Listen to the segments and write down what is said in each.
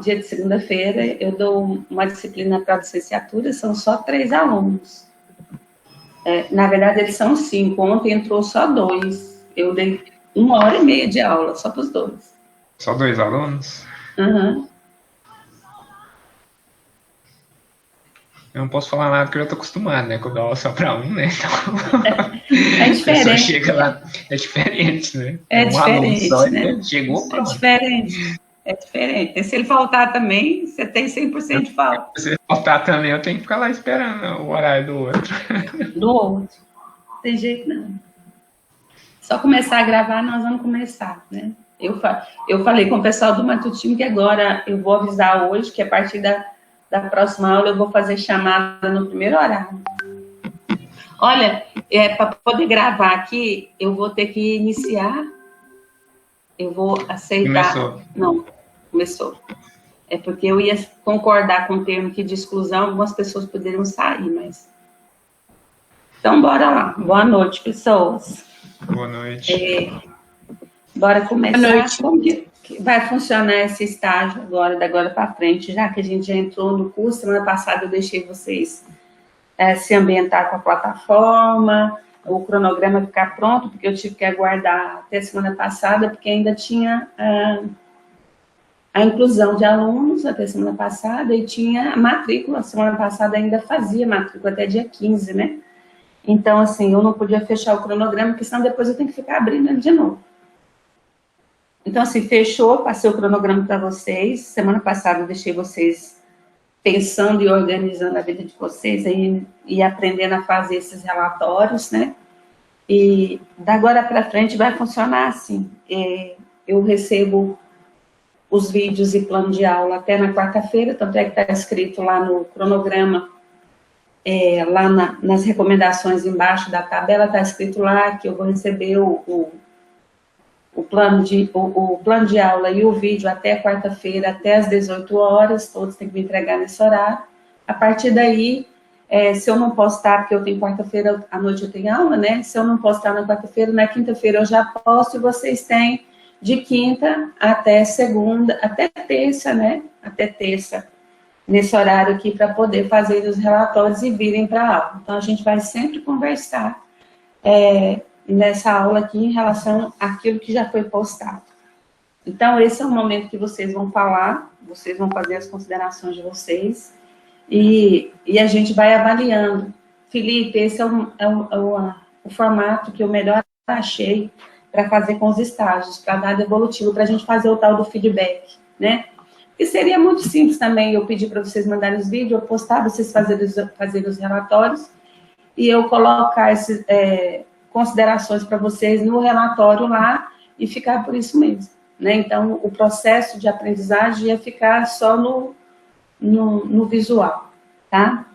dia de segunda-feira, eu dou uma disciplina para licenciatura, são só 3 alunos. Na verdade, eles são 5. Ontem entrou só 2. Eu dei 1h30 de aula, só para os 2. Só 2 alunos? Uhum. Eu não posso falar nada porque eu já tô acostumado, né? Que eu dou aula só para um, né? Então, é diferente. A pessoa chega lá, é diferente, né? É um diferente, aluno só, né? Chegou, pronto. É diferente. E se ele faltar também, você tem 100% de falta. Se ele faltar também, eu tenho que ficar lá esperando o horário do outro. Do outro. Não tem jeito, não. Só começar a gravar, nós vamos começar, né? Eu falei com o pessoal do Matutino que agora eu vou avisar hoje que a partir da próxima aula eu vou fazer chamada no primeiro horário. Olha, para poder gravar aqui, eu vou ter que iniciar. Eu vou aceitar. Começou. Não, começou. É porque eu ia concordar com o termo aqui de exclusão, algumas pessoas poderiam sair, mas... Então, bora lá. Boa noite, pessoas. Boa noite. Bora começar. Boa noite. Como que vai funcionar esse estágio agora, da agora para frente, já que a gente já entrou no curso? Semana passada eu deixei vocês se ambientar com a plataforma, o cronograma ficar pronto, porque eu tive que aguardar até semana passada, porque ainda tinha a inclusão de alunos até semana passada e tinha a matrícula. Semana passada ainda fazia matrícula até dia 15, né? Então, assim, eu não podia fechar o cronograma, porque senão depois eu tenho que ficar abrindo ele de novo. Então, assim, fechou, passei o cronograma para vocês. Semana passada eu deixei vocês pensando e organizando a vida de vocês e aprendendo a fazer esses relatórios, né? E da agora para frente vai funcionar assim. Eu recebo os vídeos e plano de aula até na quarta-feira, tanto é que está escrito lá no cronograma, lá nas recomendações embaixo da tabela, está escrito lá que eu vou receber o plano de aula e o vídeo até quarta-feira, até às 18 horas, todos têm que me entregar nesse horário. A partir daí, se eu não postar, porque eu tenho quarta-feira à noite eu tenho aula, né? Se eu não postar na quarta-feira, na quinta-feira eu já posto e vocês têm de quinta até segunda, até terça, né? Até terça, nesse horário aqui, para poder fazer os relatórios e virem para a aula. Então, a gente vai sempre conversar nessa aula aqui em relação àquilo que já foi postado. Então, esse é o momento que vocês vão falar, vocês vão fazer as considerações de vocês, e a gente vai avaliando. Felipe, esse é o formato que eu melhor achei para fazer com os estágios, para dar devolutivo, para a gente fazer o tal do feedback, né? E seria muito simples também eu pedir para vocês mandarem os vídeos, eu postar, vocês fazerem os relatórios, e eu colocar essas considerações para vocês no relatório lá, e ficar por isso mesmo, né? Então, o processo de aprendizagem ia ficar só no visual, tá?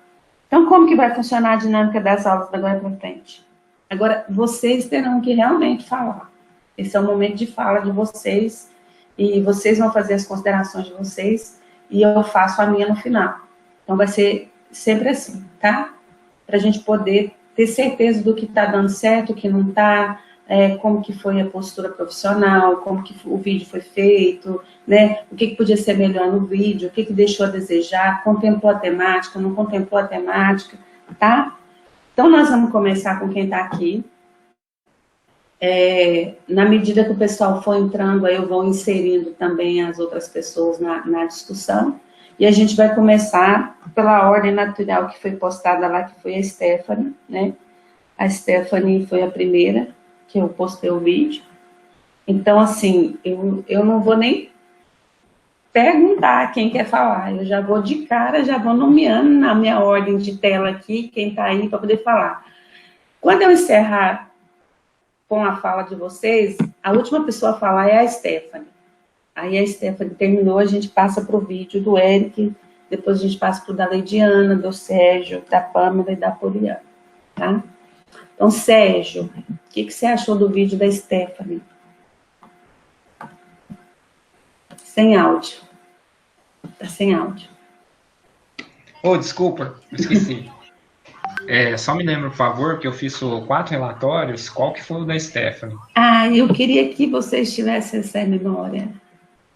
Então, como que vai funcionar a dinâmica das aulas da agora para frente? Agora, vocês terão que realmente falar. Esse é o momento de fala de vocês, e vocês vão fazer as considerações de vocês, e eu faço a minha no final. Então, vai ser sempre assim, tá? Para a gente poder ter certeza do que está dando certo, o que não está, como que foi a postura profissional, como que o vídeo foi feito, né? O que podia ser melhor no vídeo, o que deixou a desejar, contemplou a temática, não contemplou a temática, tá? Então, nós vamos começar com quem está aqui. Na medida que o pessoal for entrando, aí eu vou inserindo também as outras pessoas na discussão, e a gente vai começar pela ordem natural que foi postada lá, que foi a Stephanie, né? A Stephanie foi a primeira que eu postei o vídeo. Então, assim, eu não vou nem perguntar quem quer falar, eu já vou de cara, já vou nomeando na minha ordem de tela aqui, quem está aí para poder falar. Quando eu encerrar com a fala de vocês, a última pessoa a falar é a Stephanie. Aí a Stephanie terminou, a gente passa para o vídeo do Eric, depois a gente passa para o da Leidiana, do Sérgio, da Pâmela e da Poliana, tá? Então, Sérgio, o que você achou do vídeo da Stephanie? Sem áudio. Tá sem áudio. Desculpa, esqueci. Só me lembra, por favor, que eu fiz 4 relatórios, qual que foi o da Stephanie? Eu queria que vocês tivessem essa memória.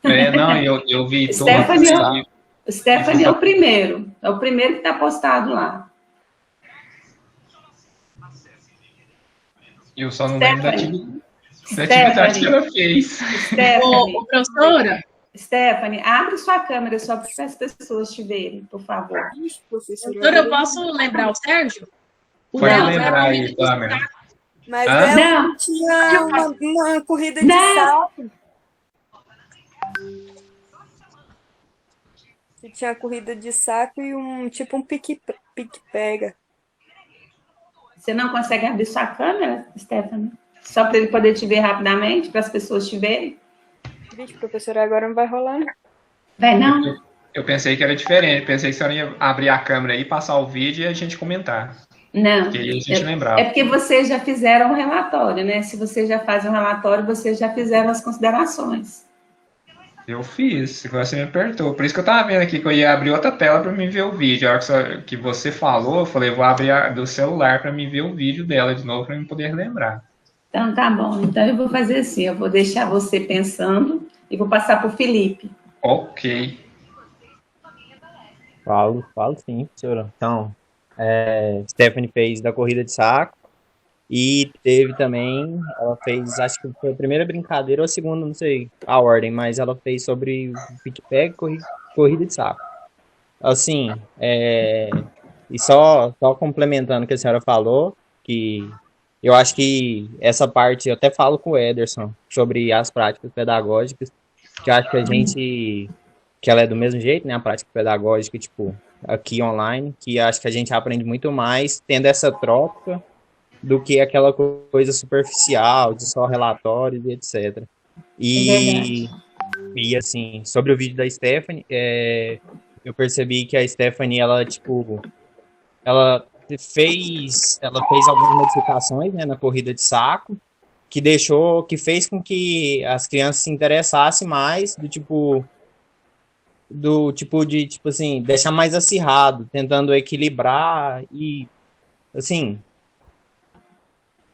Não, eu vi todos Stephanie, esses. o Stephanie é o primeiro. É o primeiro que está postado lá. Eu só não lembro da Stephanie, atividade que Stephanie, ela fez. Stephanie, Professora, Stephanie, abre sua câmera só para as pessoas te verem, por favor. professora, eu posso lembrar o Sérgio? O Pode dela lembrar foi a aí, corrida de Câmera. saco. Mas Hã? ela Não. tinha uma corrida de Não. saco. Que tinha corrida de saco e um pique-pega. Você não consegue abrir sua câmera, Stephanie? Só para ele poder te ver rapidamente, para as pessoas te verem? Vixe, professora, agora não vai rolar, não. Vai não? Eu pensei que era diferente. Pensei que a senhora ia abrir a câmera aí, passar o vídeo e a gente comentar. Não. Porque aí a gente lembrava. É porque vocês já fizeram um relatório, né? Se vocês já fazem um relatório, vocês já fizeram as considerações. Eu fiz, igual você me apertou. Por isso que eu tava vendo aqui que eu ia abrir outra tela para mim ver o vídeo. A hora que você falou, eu falei, vou abrir do celular para mim ver o vídeo dela de novo para mim poder lembrar. Então tá bom. Então eu vou fazer assim, eu vou deixar você pensando e vou passar para o Felipe. Ok. Falo sim, professora. Então, Stephanie fez da corrida de saco e teve também, ela fez, acho que foi a primeira brincadeira ou a segunda, não sei a ordem, mas ela fez sobre o pique-pega e corrida de saco. Assim, e só complementando o que a senhora falou, que eu acho que essa parte, eu até falo com o Ederson sobre as práticas pedagógicas, que eu acho que que ela é do mesmo jeito, né, a prática pedagógica, tipo, aqui online, que acho que a gente aprende muito mais tendo essa troca do que aquela coisa superficial, de só relatórios e etc. E assim, sobre o vídeo da Stephanie, eu percebi que a Stephanie, ela fez algumas modificações, né, na corrida de saco, que fez com que as crianças se interessassem mais assim, deixar mais acirrado, tentando equilibrar e, assim,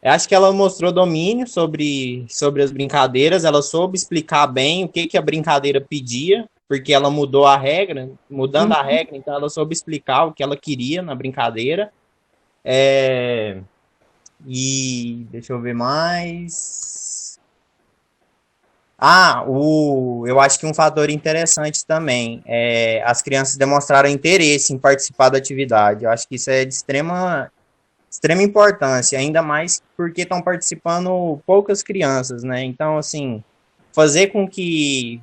eu acho que ela mostrou domínio sobre as brincadeiras, ela soube explicar bem o que a brincadeira pedia, porque ela mudando a regra, então ela soube explicar o que ela queria na brincadeira. E deixa eu ver mais. Eu acho que um fator interessante também é as crianças demonstraram interesse em participar da atividade. Eu acho que isso é de extrema importância, ainda mais porque estão participando poucas crianças, né? Então, assim, fazer com que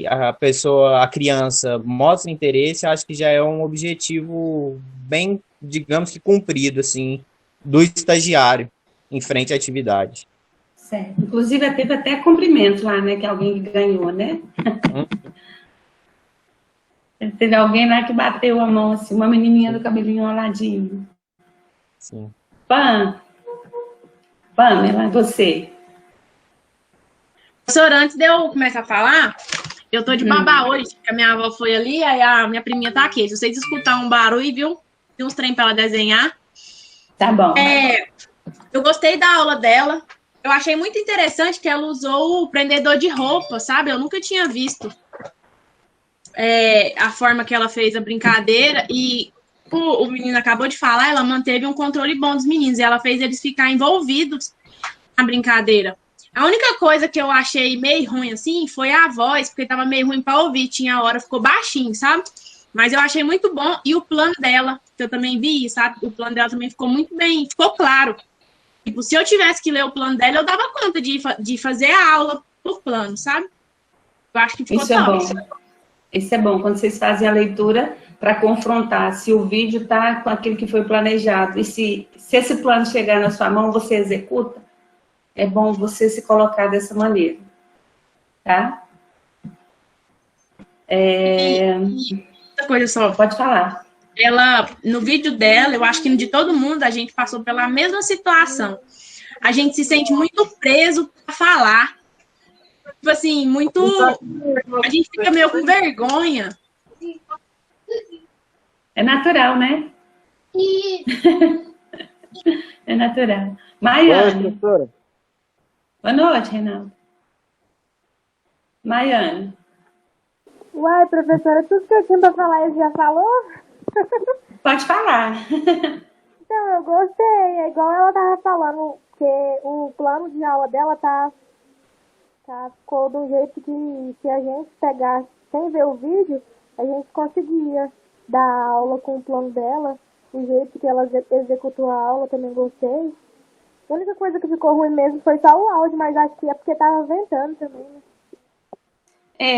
a criança mostre interesse, acho que já é um objetivo bem, digamos que cumprido, assim, do estagiário em frente à atividade. Certo. Inclusive, teve até cumprimento lá, né? Que alguém ganhou, né? Teve alguém lá que bateu a mão, assim, uma menininha do cabelinho enroladinho. Sim. Pamela, você. Professora, antes de eu começar a falar, eu tô de babá hoje, porque a minha avó foi ali, aí a minha priminha tá aqui. Se vocês escutar um barulho, viu? Tem uns trem pra ela desenhar. Tá bom. Eu gostei da aula dela. Eu achei muito interessante que ela usou o prendedor de roupa, sabe? Eu nunca tinha visto a forma que ela fez a brincadeira. E o menino acabou de falar, ela manteve um controle bom dos meninos. E ela fez eles ficar envolvidos na brincadeira. A única coisa que eu achei meio ruim, assim, foi a voz, porque tava meio ruim pra ouvir. Tinha a hora, ficou baixinho, sabe? Mas eu achei muito bom. E o plano dela, que eu também vi, sabe? O plano dela também ficou muito bem, ficou claro. Tipo, se eu tivesse que ler o plano dela, eu dava conta de fazer a aula por plano, sabe? Eu acho que ficou top. É bom. Isso é bom, quando vocês fazem a leitura para confrontar se o vídeo está com aquilo que foi planejado. E se esse plano chegar na sua mão, você executa, é bom você se colocar dessa maneira. Tá? Outra coisa só. Pode falar. Ela, no vídeo dela, eu acho que de todo mundo, a gente passou pela mesma situação. A gente se sente muito preso para falar. Tipo assim, muito... A gente fica meio com vergonha. É natural, né? É natural. Maiane. Boa, professora. Boa noite, Reinaldo. Maiane. Uai, professora, tudo que eu tinha pra falar ele já falou? Pode falar. Então, eu gostei. É igual ela tava falando, que o plano de aula dela ficou de um jeito que se a gente pegasse sem ver o vídeo, a gente conseguia dar aula com o plano dela. O jeito que ela executou a aula também gostei. A única coisa que ficou ruim mesmo foi só o áudio, mas acho que é porque tava ventando também, né?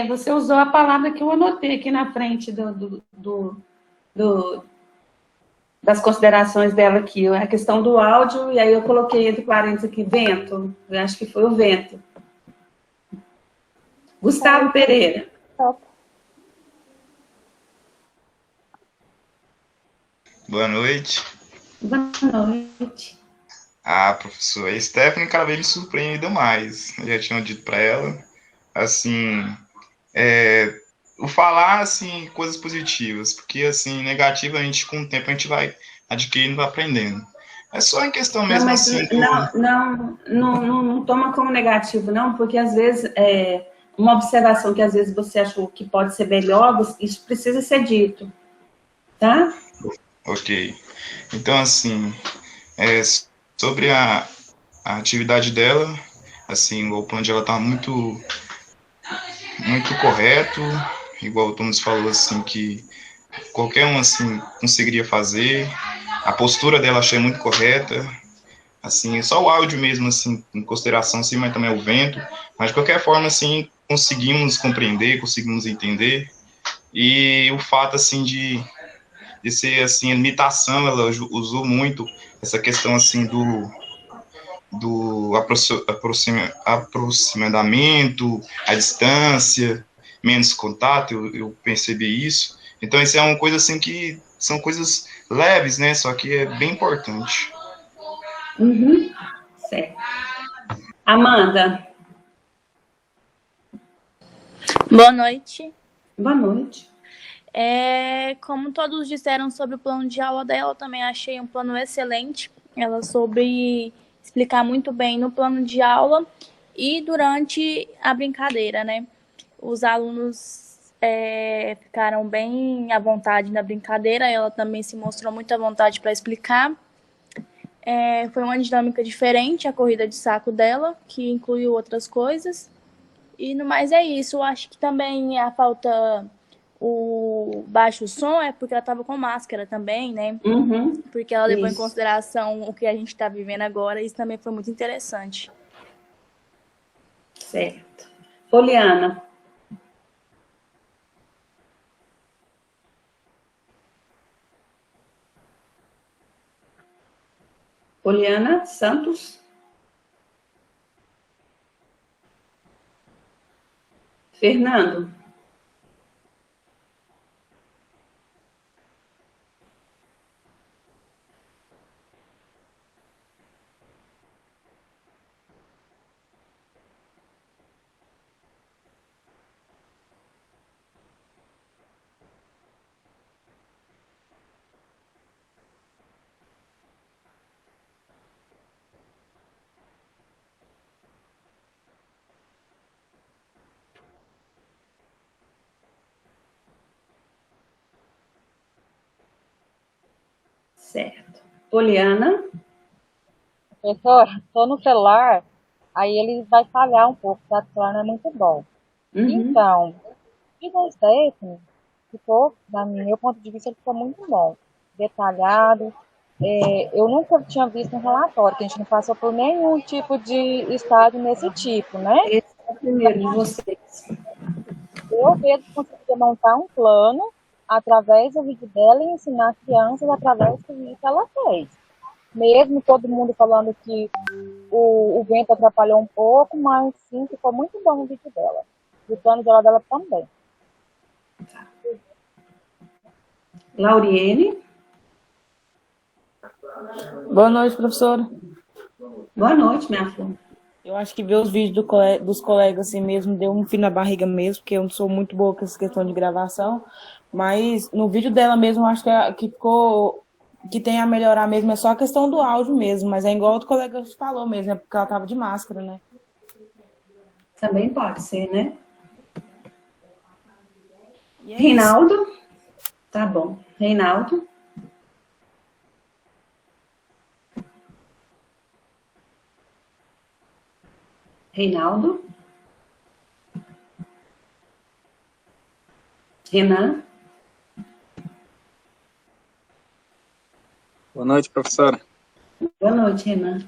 Você usou a palavra que eu anotei aqui na frente das considerações dela aqui, a questão do áudio, e aí eu coloquei entre parênteses aqui, vento. Eu acho que foi o vento. Gustavo Pereira. Top. Boa noite. Boa noite. Professor, a Stephanie cada vez me surpreendeu mais. Eu já tinha dito para ela, assim, o falar, assim, coisas positivas, porque, assim, negativo a gente, com o tempo, a gente vai adquirindo, vai aprendendo. É só em questão mesmo, Não, mas assim... não toma como negativo, não, porque às vezes, uma observação que às vezes você achou que pode ser melhor, isso precisa ser dito, tá? Ok. Então, assim, sobre a atividade dela, assim, o plano dela tá muito correto, igual o Thomas falou, assim, que qualquer um, assim, conseguiria fazer. A postura dela achei muito correta, assim, só o áudio mesmo, assim, em consideração, assim, mas também o vento, mas de qualquer forma, assim, conseguimos compreender, conseguimos entender, e o fato, assim, de ser, assim, a limitação, ela usou muito essa questão, assim, do aproximamento, a distância, menos contato, eu percebi isso. Então, isso é uma coisa, assim, que são coisas leves, né, só que é bem importante. Uhum. Certo. Amanda. Boa noite. Boa noite. Como todos disseram sobre o plano de aula dela, eu também achei um plano excelente. Ela soube explicar muito bem no plano de aula e durante a brincadeira, né? Os alunos ficaram bem à vontade na brincadeira, ela também se mostrou muito à vontade para explicar. Foi uma dinâmica diferente a corrida de saco dela, que incluiu outras coisas. E no mais é isso. Eu acho que também a falta... O baixo som é porque ela estava com máscara também, né? Uhum. Porque ela levou em consideração o que a gente está vivendo agora, e isso também foi muito interessante. Certo. Poliana. Poliana Santos. Fernando. Certo. Poliana. Professor, estou no celular, aí ele vai falhar um pouco, tá? O celular não é muito bom. Uhum. Então, o Stephanie ficou, no meu ponto de vista, ele ficou muito bom, detalhado. Eu nunca tinha visto um relatório, que a gente não passou por nenhum tipo de estágio nesse tipo, né? Esse é o primeiro de vocês. Eu mesmo consegui montar um plano através do vídeo dela e ensinar as crianças através do vídeo que ela fez. Mesmo todo mundo falando que o vento atrapalhou um pouco, mas sim, ficou muito bom o vídeo dela. E o plano dela também. Lauriene. Boa noite, professora. Boa noite, minha flor. Eu acho que ver os vídeos dos colegas assim mesmo deu um fio na barriga mesmo, porque eu não sou muito boa com essa questão de gravação, mas no vídeo dela mesmo, eu acho que ficou, que tem a melhorar mesmo, é só a questão do áudio mesmo, mas é igual outro colega falou mesmo, é porque ela tava de máscara, né? Também pode ser, né? E é isso. Reinaldo? Tá bom. Reinaldo? Reinaldo? Renan? Boa noite, professora. Boa noite, Renan.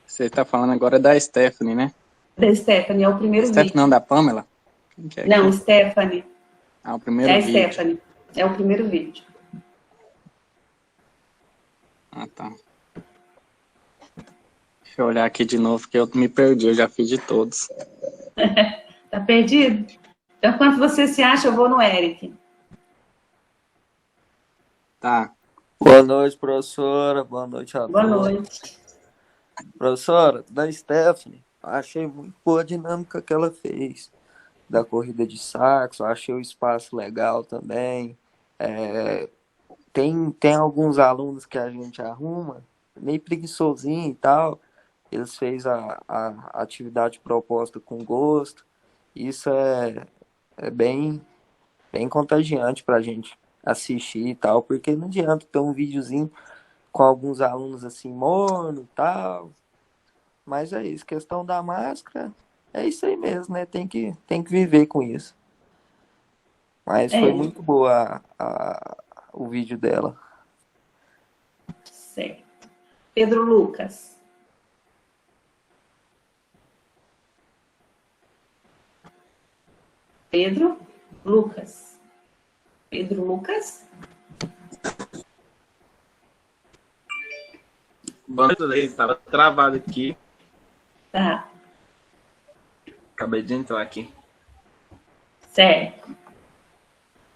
Você está falando agora da Stephanie, né? Da Stephanie, é o primeiro Stephanie, vídeo. não, da Pamela? Quem que é Não, aqui? Stephanie. Ah, o primeiro É a vídeo. Stephanie. É o primeiro vídeo. Ah, tá. Deixa eu olhar aqui de novo, que eu me perdi, eu já fiz de todos. Tá perdido? Então, quando você se acha, eu vou no Eric. Tá. Boa noite, professora. Boa noite a Boa todos. noite. Professora, da Stephanie, achei muito boa a dinâmica que ela fez da corrida de saxo, achei o espaço legal também. Tem alguns alunos que a gente arruma, meio preguiçosinho e tal, eles fez a atividade proposta com gosto. Isso é bem contagiante pra gente assistir e tal, porque não adianta ter um videozinho com alguns alunos assim, morno e tal. Mas é isso, questão da máscara, é isso aí mesmo, né? Tem que viver com isso. Mas foi muito boa o vídeo dela. Certo. Pedro Lucas. Pedro Lucas. Pedro Lucas? Boa noite, estava travado aqui. Tá. Acabei de entrar aqui. Certo.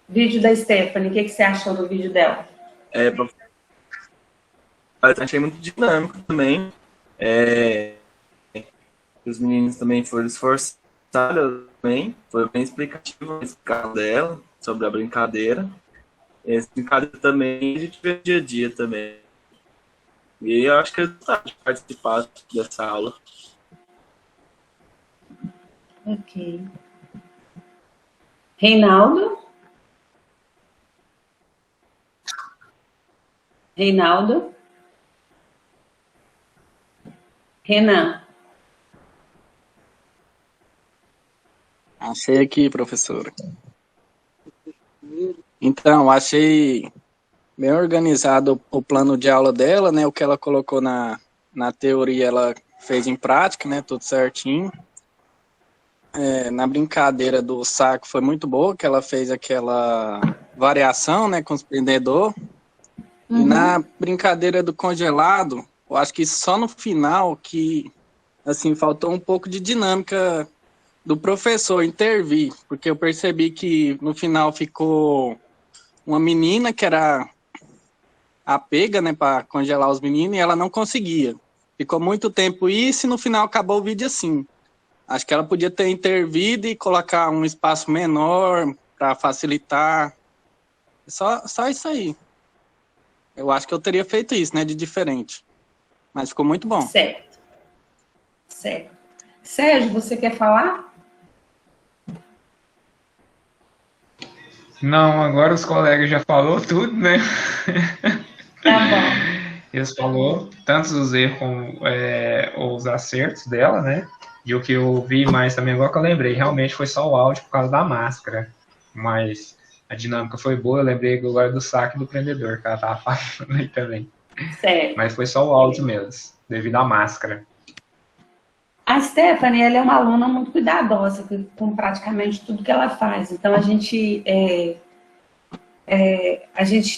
Vídeo da Stephanie, o que você achou do vídeo dela? Eu achei muito dinâmico também. Os meninos também foram esforçados também. Foi bem explicativo a explicação dela sobre a brincadeira. Essa brincadeira também a gente vê dia a dia também. E eu acho que eu gostava de participar dessa aula. Ok. Reinaldo? Reinaldo? Renan? Achei aqui, professora. Então, achei bem organizado o plano de aula dela, né? O que ela colocou na teoria, ela fez em prática, né? Tudo certinho. Na brincadeira do saco foi muito boa, que ela fez aquela variação, né? Com os prendedor. E na brincadeira do congelado, eu acho que só no final que, assim, faltou um pouco de dinâmica do professor intervir, porque eu percebi que no final ficou uma menina que era a pega, né, para congelar os meninos, e ela não conseguia. Ficou muito tempo isso e no final acabou o vídeo assim. Acho que ela podia ter intervido e colocar um espaço menor para facilitar. Só isso aí. Eu acho que eu teria feito isso, né, de diferente. Mas ficou muito bom. Certo. Certo. Sérgio, você quer falar? Não, agora os colegas já falou tudo, né? Tá bom. Eles falou tanto os erros como os acertos dela, né? E o que eu vi mais também, agora que eu lembrei, realmente foi só o áudio por causa da máscara. Mas a dinâmica foi boa, eu lembrei agora do saque do prendedor, que ela tava falando aí também. Certo. Mas foi só o áudio mesmo, devido à máscara. A Stephanie, ela é uma aluna muito cuidadosa com praticamente tudo que ela faz. Então, a gente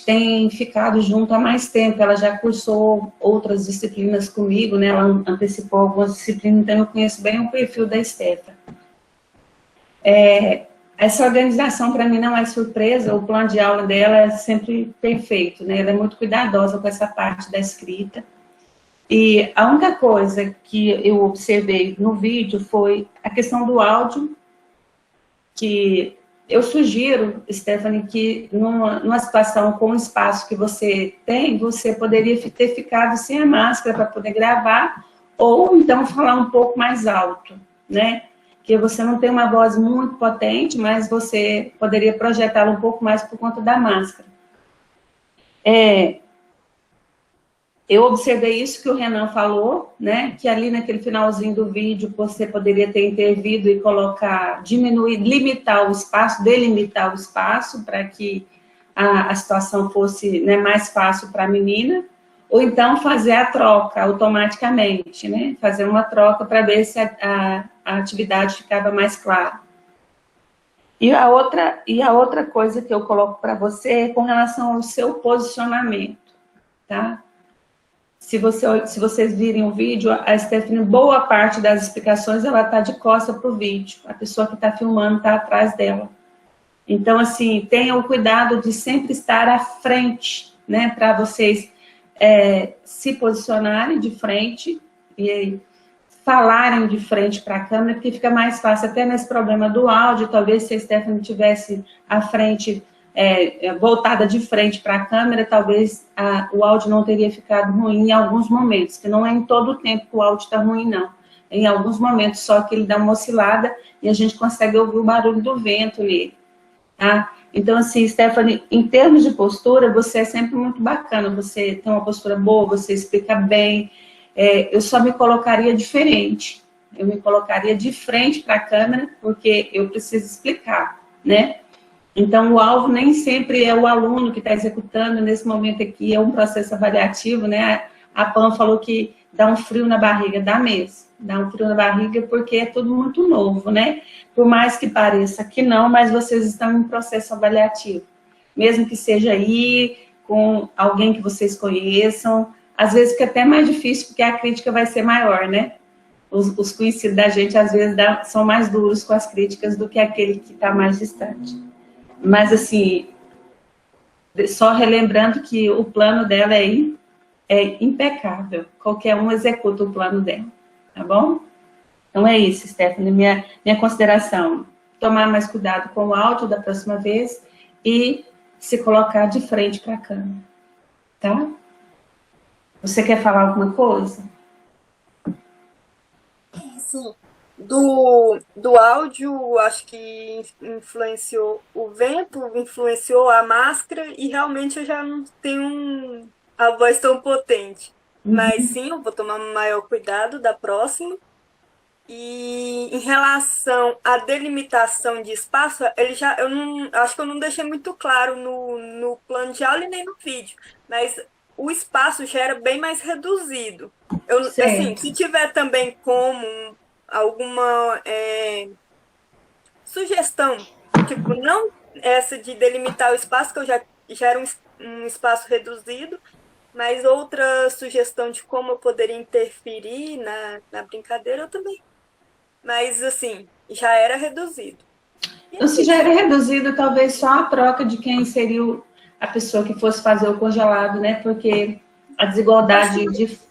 tem ficado junto há mais tempo. Ela já cursou outras disciplinas comigo, né? Ela antecipou algumas disciplinas, então eu conheço bem o perfil da Stephanie. Essa organização, para mim, não é surpresa. O plano de aula dela é sempre perfeito, né? Ela é muito cuidadosa com essa parte da escrita. E a única coisa que eu observei no vídeo foi a questão do áudio, que eu sugiro, Stephanie, que numa situação com o espaço que você tem, você poderia ter ficado sem a máscara para poder gravar, ou então falar um pouco mais alto, né? porque você não tem uma voz muito potente, mas você poderia projetá-la um pouco mais por conta da máscara. Eu observei isso que o Renan falou, né, que ali naquele finalzinho do vídeo você poderia ter intervido e colocar, diminuir, limitar o espaço, delimitar o espaço para que a situação fosse, né, mais fácil para a menina, ou então fazer a troca automaticamente, né, fazer uma troca para ver se a atividade ficava mais clara. E a outra coisa que eu coloco para você é com relação ao seu posicionamento, tá? Se vocês virem o vídeo, a Stephanie, boa parte das explicações, ela está de costas para o vídeo. A pessoa que está filmando está atrás dela. Então, assim, tenham cuidado de sempre estar à frente, né? Para vocês se posicionarem de frente e falarem de frente para a câmera, porque fica mais fácil. Até nesse problema do áudio, talvez se a Stephanie tivesse à frente, voltada de frente para a câmera, talvez o áudio não teria ficado ruim em alguns momentos, que não é em todo o tempo que o áudio está ruim, não. Em alguns momentos só que ele dá uma oscilada e a gente consegue ouvir o barulho do vento nele, tá? Então, assim, Stephanie, em termos de postura, você é sempre muito bacana, você tem uma postura boa, você explica bem, eu só me colocaria diferente, eu me colocaria de frente para a câmera, porque eu preciso explicar, né? Então, o alvo nem sempre é o aluno que está executando, nesse momento aqui é um processo avaliativo, né? A Pam falou que dá um frio na barriga, dá mesmo. Dá um frio na barriga porque é tudo muito novo, né? Por mais que pareça que não, mas vocês estão em processo avaliativo. Mesmo que seja aí, com alguém que vocês conheçam, às vezes fica até mais difícil porque a crítica vai ser maior, né? Os conhecidos da gente, às vezes, são mais duros com as críticas do que aquele que está mais distante. Mas, assim, só relembrando que o plano dela é impecável. Qualquer um executa o plano dela, tá bom? Então é isso, Stephanie. Minha consideração, tomar mais cuidado com o áudio da próxima vez e se colocar de frente para a câmera, tá? Você quer falar alguma coisa? Sim. Do áudio, acho que influenciou o vento, influenciou a máscara, e realmente eu já não tenho a voz tão potente. Mas sim, eu vou tomar maior cuidado da próxima. E em relação à delimitação de espaço, acho que eu não deixei muito claro no plano de aula e nem no vídeo, mas o espaço já era bem mais reduzido. Assim, se tiver também como alguma sugestão, tipo, não essa de delimitar o espaço, que eu já era um espaço reduzido, mas outra sugestão de como eu poderia interferir na brincadeira, eu também. Mas, assim, já era reduzido. Então, se já era reduzido, talvez só a troca de quem seria a pessoa que fosse fazer o congelado, né? Porque a desigualdade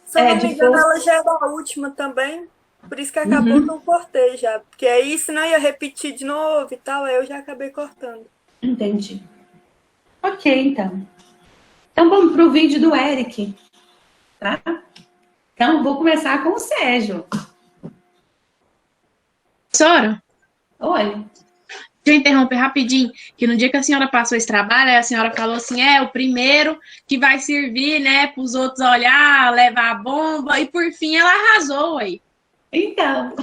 Se eu não me engano, ela já era a última também. Por isso que acabou que eu cortei já. Porque aí, senão ia repetir de novo e tal, aí eu já acabei cortando. Entendi. Ok, então. Então, vamos para o vídeo do Eric, tá? Então, vou começar com o Sérgio. Professora? Oi. Deixa eu interromper rapidinho, que no dia que a senhora passou esse trabalho, a senhora falou assim, o primeiro que vai servir, né, para os outros olhar, levar a bomba, e por fim ela arrasou aí. Então,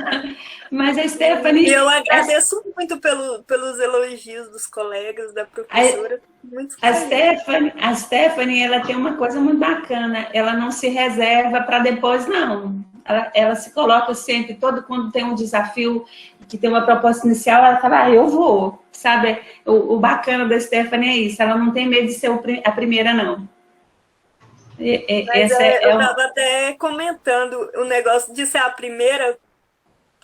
mas a Stephanie... Eu agradeço muito pelos elogios dos colegas, da professora. Muito a Stephanie, ela tem uma coisa muito bacana, ela não se reserva para depois, não. Ela se coloca sempre, quando tem um desafio, que tem uma proposta inicial, ela fala, eu vou, sabe? O bacana da Stephanie é isso, ela não tem medo de ser a primeira, não. Eu estava até comentando o negócio de ser a primeira.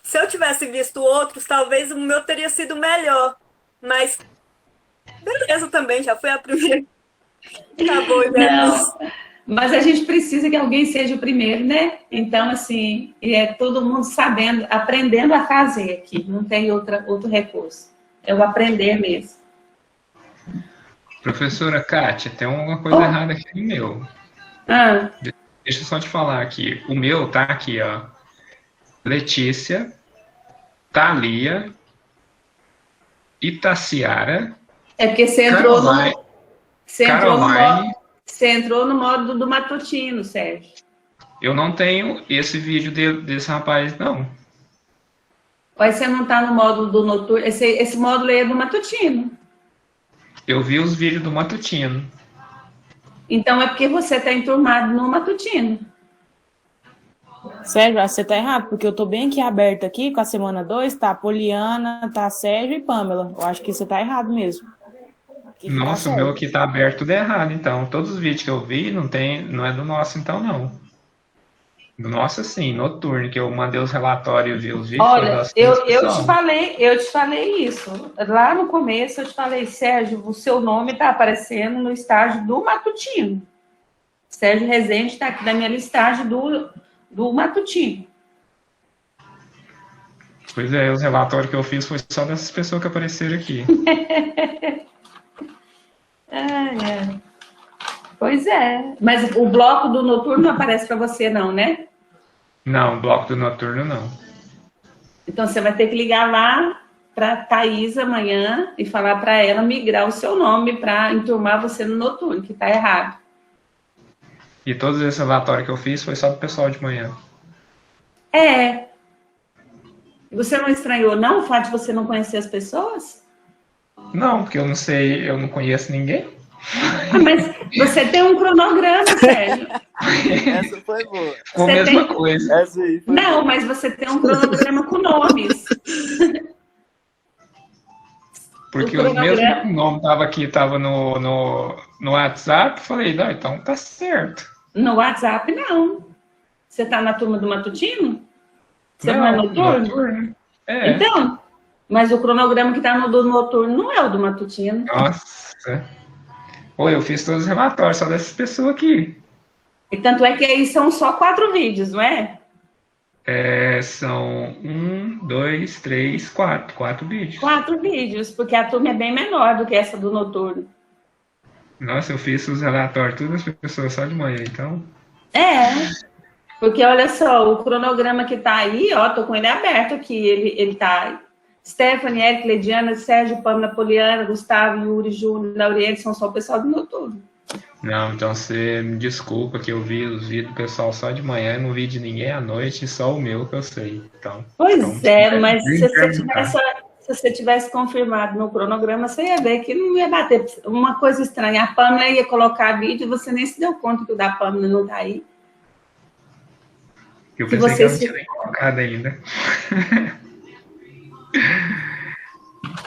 Se eu tivesse visto outros, talvez o meu teria sido melhor. Mas, beleza também, já fui a primeira. Acabou, né? Não, mas a gente precisa que alguém seja o primeiro, né? Então, assim, todo mundo sabendo, aprendendo a fazer aqui. Não tem outro recurso. É o aprender mesmo. Professora Kátia, tem uma coisa errada aqui no meu. Deixa eu só te falar aqui. O meu tá aqui, ó. Letícia, Thalia, Itaciara, É porque você entrou Caroline, no, você entrou no Caroline. modo, você entrou no modo do matutino, Sérgio. Eu não tenho esse vídeo desse rapaz, não. Ou você não está no módulo do noturno? Esse módulo aí é do matutino. Eu vi os vídeos do matutino. Então é porque você está enturmado no matutino. Sérgio, você tá errado, porque eu tô bem aqui aberto aqui com a semana 2, tá a Poliana, tá Sérgio e Pamela. Eu acho que você tá errado mesmo. Aqui tá Nossa, o certo. meu aqui tá aberto tudo errado, então. Todos os vídeos que eu vi não é do nosso, então, não. Do nosso, sim, noturno, que eu mandei os relatórios e vi os vídeos. Foi Olha, das eu pessoas. eu te falei isso. Lá no começo eu te falei, Sérgio, o seu nome está aparecendo no estágio do matutino. Sérgio Rezende está aqui na minha listagem do matutino. Pois é, os relatórios que eu fiz foi só dessas pessoas que apareceram aqui. É. Pois é. Mas o bloco do noturno não aparece para você, não, né? Não, bloco do noturno não. Então você vai ter que ligar lá para Thaís amanhã e falar para ela migrar o seu nome para enturmar você no noturno, que está errado. E todos esses relatórios que eu fiz foi só do pessoal de manhã. É. Você não estranhou, não, o fato de você não conhecer as pessoas? Não, porque eu não sei, eu não conheço ninguém. Mas você tem um cronograma, Sérgio. Essa foi boa. Com a Você mesma tem- coisa. Essa aí foi Não, boa. mas você tem um cronograma com nomes. Porque O o mesmo cronograma- nome tava aqui, tava no WhatsApp, falei, não, então tá certo. No WhatsApp, não. Você está na turma do matutino? Você não é noturno? noturno. É. Então, mas o cronograma que está no do noturno não é o do matutino. Nossa. Pô, eu fiz todos os relatórios só dessas pessoas aqui. E tanto é que aí são só 4 vídeos, não é? São 1, 2, 3, 4. 4 vídeos. 4 vídeos, porque a turma é bem menor do que essa do noturno. Nossa, eu fiz os relatórios, todas as pessoas só de manhã, então. É, porque olha só, o cronograma que tá aí, ó, tô com ele aberto aqui, ele tá Stephanie, Eric, Lediana, Sérgio, Pamela, Poliana, Gustavo, Yuri, Júnior, Lauriele, são só o pessoal do noturno. Não, então você me desculpa que eu vi os vídeos do pessoal só de manhã, não vi de ninguém à noite, só o meu que eu sei. Então, Pois é, mas me se você perguntar. tivesse confirmado no cronograma, você ia ver que não ia bater. Uma coisa estranha, a Pamela ia colocar vídeo e você nem se deu conta que o da Pamela não tá aí. Eu Se pensei que eu não você tinha nem colocado ainda.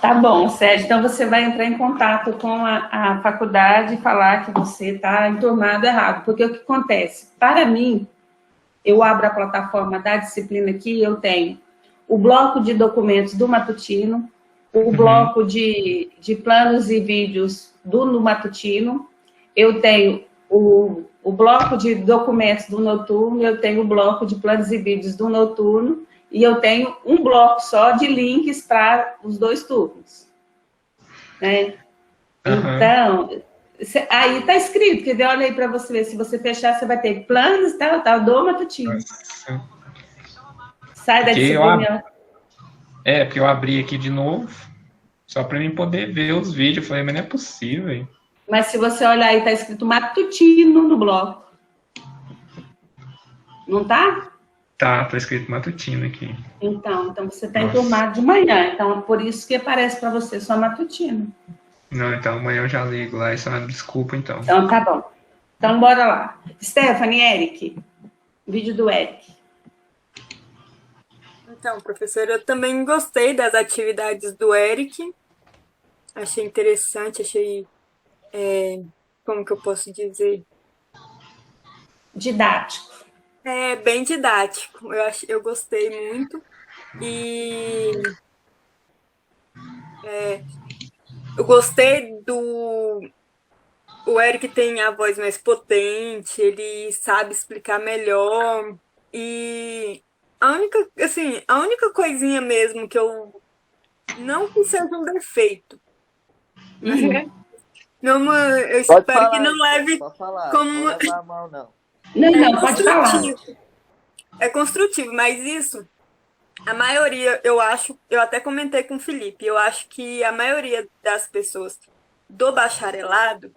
Tá bom, Sérgio. Então você vai entrar em contato com a faculdade e falar que você está enturmado errado. Porque o que acontece? Para mim, eu abro a plataforma da disciplina aqui, eu tenho o bloco de documentos do matutino, o bloco de planos e vídeos do matutino, eu tenho o bloco de documentos do noturno, eu tenho o bloco de planos e vídeos do noturno, e eu tenho um bloco só de links para os 2 turnos. Né? Aham. Então, aí está escrito, quer ver? Olha aí para você ver. Se você fechar, você vai ter planos, tal, do matutino. Nossa. Sai da Porque disciplina. porque eu abri aqui de novo, só para mim poder ver os vídeos. Eu falei, mas não é possível. Mas se você olhar aí, está escrito matutino no bloco. Não tá? Tá escrito matutino aqui. Então você está Nossa. enturmado de manhã. Então, por isso que aparece para você só matutino. Não, então amanhã eu já ligo lá e só desculpa, então. Então, tá bom. Então, bora lá. Stephanie, Eric. Vídeo do Eric. Então, professora, eu também gostei das atividades do Eric. Achei interessante, achei... como que eu posso dizer? Didático. É bem didático. Eu gostei muito. E eu gostei do... O Eric tem a voz mais potente, ele sabe explicar melhor. E a única coisinha mesmo que eu não que seja um defeito. Né? Não, eu Pode espero falar, que não leve pode falar. como... Não levar a mal, não. Não, pode falar. É construtivo, mas isso A maioria, eu acho, eu até comentei com o Felipe, eu acho que a maioria das pessoas do bacharelado,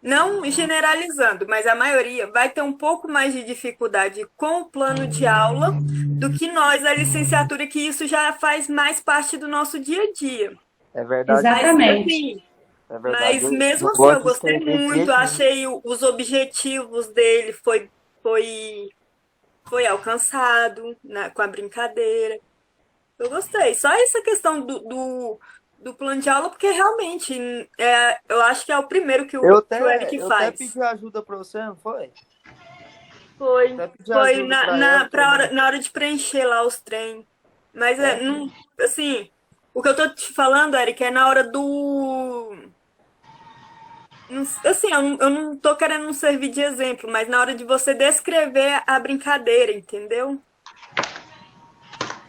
não generalizando, mas a maioria vai ter um pouco mais de dificuldade com o plano de aula do que nós da licenciatura, que isso já faz mais parte do nosso dia a dia. É verdade. Mas, Exatamente. assim, É verdade. mas Eu mesmo não assim, eu gosto de gostei escrever de muito, jeito eu nenhum. achei os objetivos dele foi alcançado com a brincadeira. Eu gostei. Só essa questão do plano de aula, porque realmente eu acho que é o primeiro que Eu que o Eric até, eu até faz. pedi ajuda pra você, não foi? Foi, Até pedi foi ajuda pra ela também. na hora de preencher lá os trem. Mas É, não, assim, o que eu tô te falando, Eric, é na hora do. Assim, eu não tô querendo servir de exemplo, mas na hora de você descrever a brincadeira, entendeu?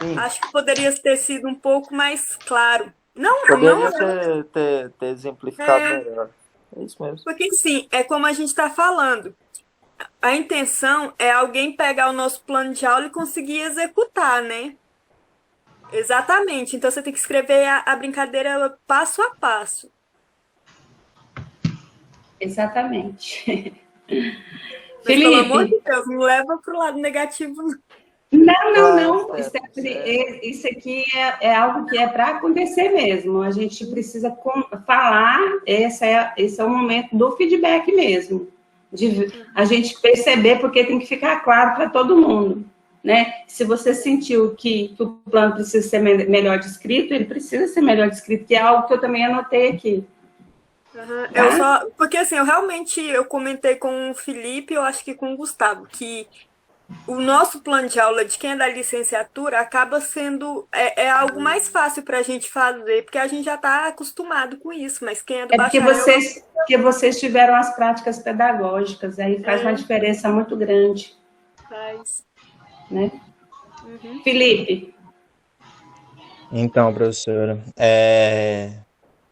sim. Acho que poderia ter sido um pouco mais claro. Não, Poderia não, ter exemplificado é, melhor. É isso mesmo. porque sim, é como a gente está falando. A intenção é alguém pegar o nosso plano de aula e conseguir executar, né? Exatamente. Então você tem que escrever a brincadeira passo a passo. Exatamente. Mas pelo amor Felipe, de Deus, não leva pro lado negativo, não. não, Stephanie, Stephanie, isso aqui é algo que é para acontecer mesmo. A gente precisa falar, esse é o momento do feedback mesmo, de a gente perceber, porque tem que ficar claro para todo mundo, né? Se você sentiu que o plano precisa ser melhor descrito, ele precisa ser melhor descrito, que é algo que eu também anotei aqui. Tá? Porque assim, eu comentei com o Felipe, eu acho que com o Gustavo, que o nosso plano de aula de quem é da licenciatura acaba sendo algo mais fácil para a gente fazer, porque a gente já está acostumado com isso, mas quem é do É porque bacharel... vocês tiveram as práticas pedagógicas, aí faz uma diferença muito grande. Faz. Né? Felipe. Então, professora,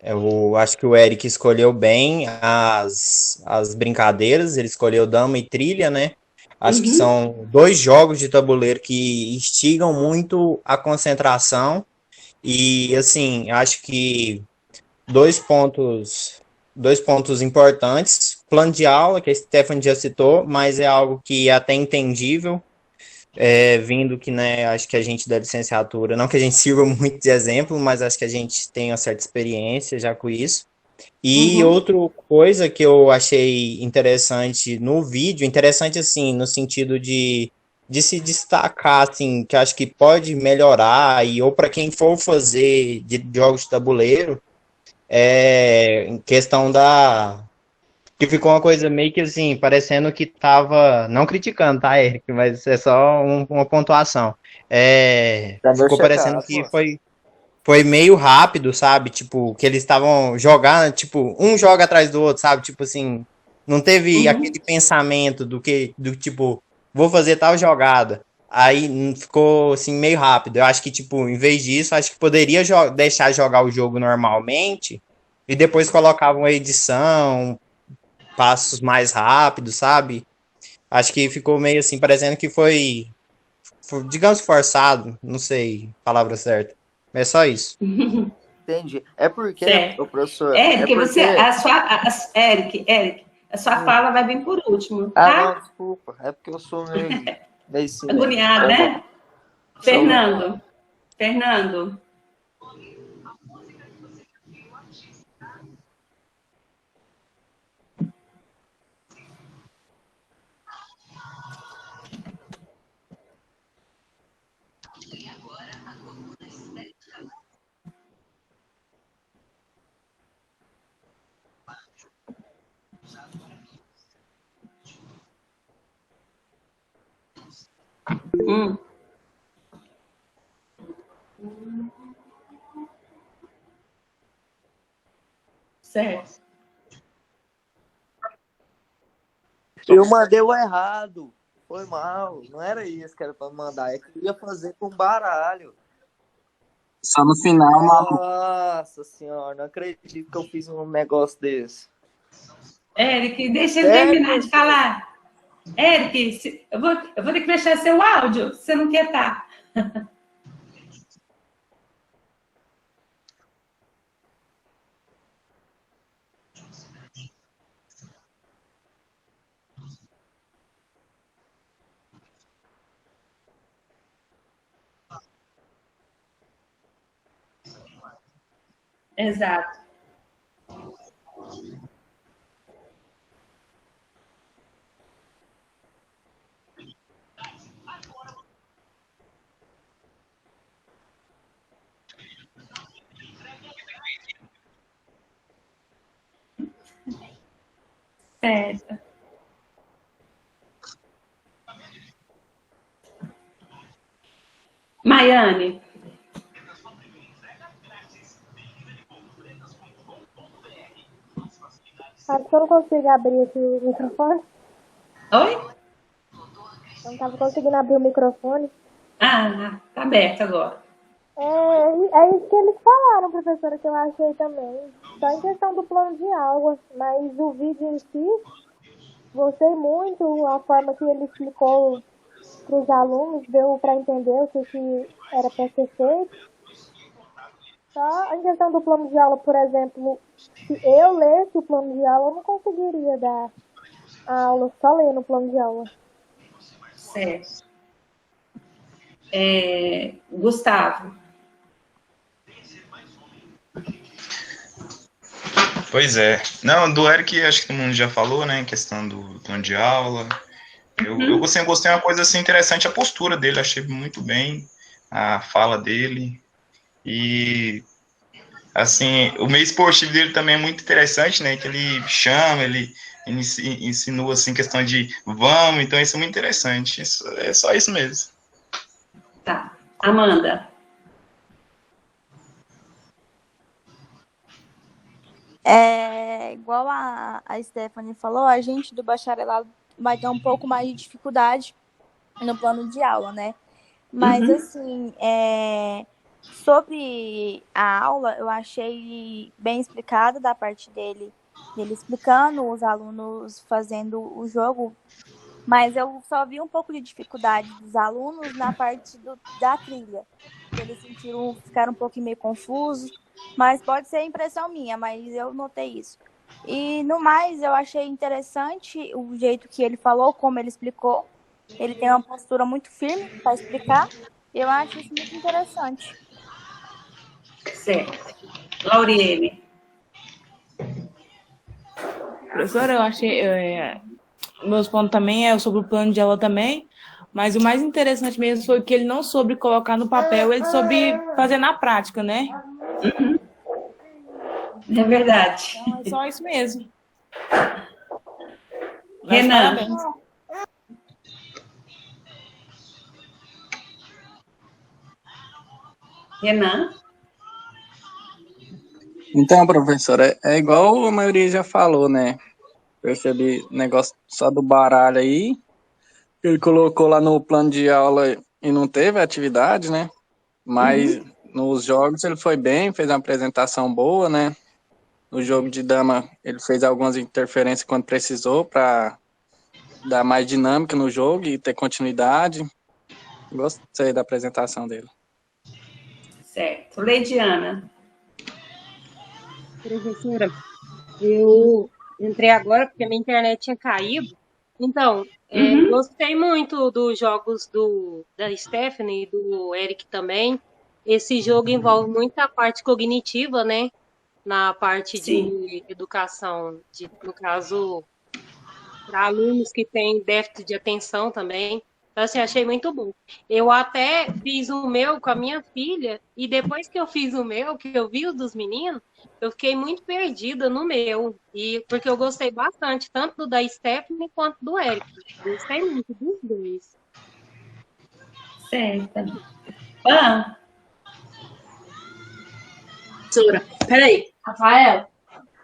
eu acho que o Eric escolheu bem as brincadeiras, ele escolheu dama e trilha, né? Acho que são 2 jogos de tabuleiro que instigam muito a concentração e, assim, acho que 2 pontos importantes. Plano de aula, que a Stephanie já citou, mas é algo que é até entendível, vindo que, né, acho que a gente da licenciatura, não que a gente sirva muito de exemplo, mas acho que a gente tem uma certa experiência já com isso. E outra coisa que eu achei interessante no vídeo, interessante assim, no sentido de se destacar, assim, que acho que pode melhorar, ou para quem for fazer de jogos de tabuleiro, em questão que ficou uma coisa meio que assim, parecendo que tava, não criticando, tá, Eric, mas é só uma pontuação. Ficou parecendo que foi meio rápido, sabe? Tipo, que eles estavam jogando, tipo, um joga atrás do outro, sabe? Tipo assim, não teve aquele pensamento do tipo, vou fazer tal jogada. Aí ficou assim meio rápido. Eu acho que, tipo, em vez disso, acho que poderia deixar jogar o jogo normalmente e depois colocar uma edição, passos mais rápidos, sabe? Acho que ficou meio assim, parecendo que foi digamos, forçado, não sei a palavra certa. É só isso. Entendi. É porque, o professor... Eric, Eric, a sua fala vai vir por último, tá? Ah, não, desculpa. É porque eu sou meio assim. Agoniado, né? Fernando. Certo. Eu mandei o errado. Foi mal. Não era isso que era pra mandar. É que eu ia fazer com baralho. Só no final, Nossa senhora, não acredito que eu fiz um negócio desse. Eric, deixa eu terminar de falar. Eric, eu vou ter que fechar seu áudio, se você não quer estar. Exato. Certo. Maiane. Sabe que eu não consigo abrir aqui o microfone? Oi? Eu não estava conseguindo abrir o microfone. Ah, tá aberto agora. É isso que eles falaram, professora, que eu achei também. Só em questão do plano de aula, mas o vídeo em si, gostei muito, a forma que ele explicou para os alunos, deu para entender o que era para ser feito. Só em questão do plano de aula, por exemplo, se eu lesse o plano de aula, eu não conseguiria dar a aula só lendo o plano de aula. Certo. Gustavo. Pois é. Não, do Eric, acho que todo mundo já falou, né, em questão do plano de aula. Eu gostei uma coisa assim interessante, a postura dele, achei muito bem a fala dele. E, assim, o meio esportivo dele também é muito interessante, né, que ele chama, ele insinua, assim, questão de vamos, então isso é muito interessante. Isso, é só isso mesmo. Tá. Amanda. Igual a Stephanie falou, a gente do bacharelado vai ter um pouco mais de dificuldade no plano de aula, né? Mas, assim, sobre a aula, eu achei bem explicado da parte dele explicando, os alunos fazendo o jogo, mas eu só vi um pouco de dificuldade dos alunos na parte da trilha. Eles ficaram um pouquinho meio confusos, mas pode ser impressão minha, mas eu notei isso. E, no mais, eu achei interessante o jeito que ele falou, como ele explicou. Ele tem uma postura muito firme para explicar. Eu acho isso muito interessante. Certo. Lauriene. Professora, eu achei... meus pontos também é sobre o plano de aula também, mas o mais interessante mesmo foi que ele não soube colocar no papel, ele soube fazer na prática, né? É verdade. Então, é só isso mesmo. Renan. Parabéns. Renan. Então, professora, é igual a maioria já falou, né? Percebi negócio só do baralho aí. Ele colocou lá no plano de aula e não teve atividade, né? Mas nos jogos ele foi bem, fez uma apresentação boa, né? No jogo de dama ele fez algumas interferências quando precisou para dar mais dinâmica no jogo e ter continuidade. Gostei da apresentação dele. Certo. Leidiana. Professora, eu entrei agora porque minha internet tinha caído. Então, gostei muito dos jogos da Stephanie e do Eric também. Esse jogo envolve muita parte cognitiva, né? Na parte de educação, no caso, para alunos que têm déficit de atenção também. Então, assim, achei muito bom. Eu até fiz o meu com a minha filha, e depois que eu fiz o meu, que eu vi o dos meninos, eu fiquei muito perdida no meu, porque eu gostei bastante, tanto do da Stephanie quanto do Eric. Gostei muito dos dois. Certo. Professora, peraí. Rafael,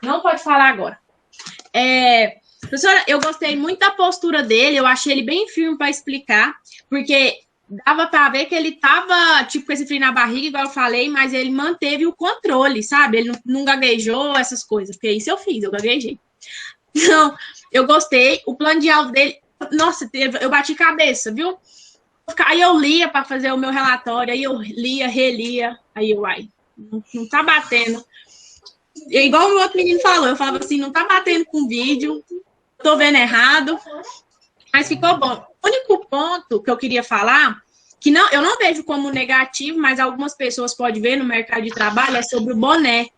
não pode falar agora. Professora, eu gostei muito da postura dele, eu achei ele bem firme para explicar, porque dava para ver que ele tava, tipo, com esse frio na barriga, igual eu falei, mas ele manteve o controle, sabe? Ele não gaguejou, essas coisas, porque isso eu fiz, eu gaguejei. Então, eu gostei. O plano de aula dele, nossa, eu bati cabeça, viu? Aí eu lia para fazer o meu relatório, aí eu lia, relia, aí eu, não tá batendo. Igual o outro menino falou, eu falava assim, não tá batendo com vídeo, tô vendo errado, mas ficou bom. O único ponto que eu queria falar, que eu não vejo como negativo, mas algumas pessoas podem ver no mercado de trabalho, é sobre o boné.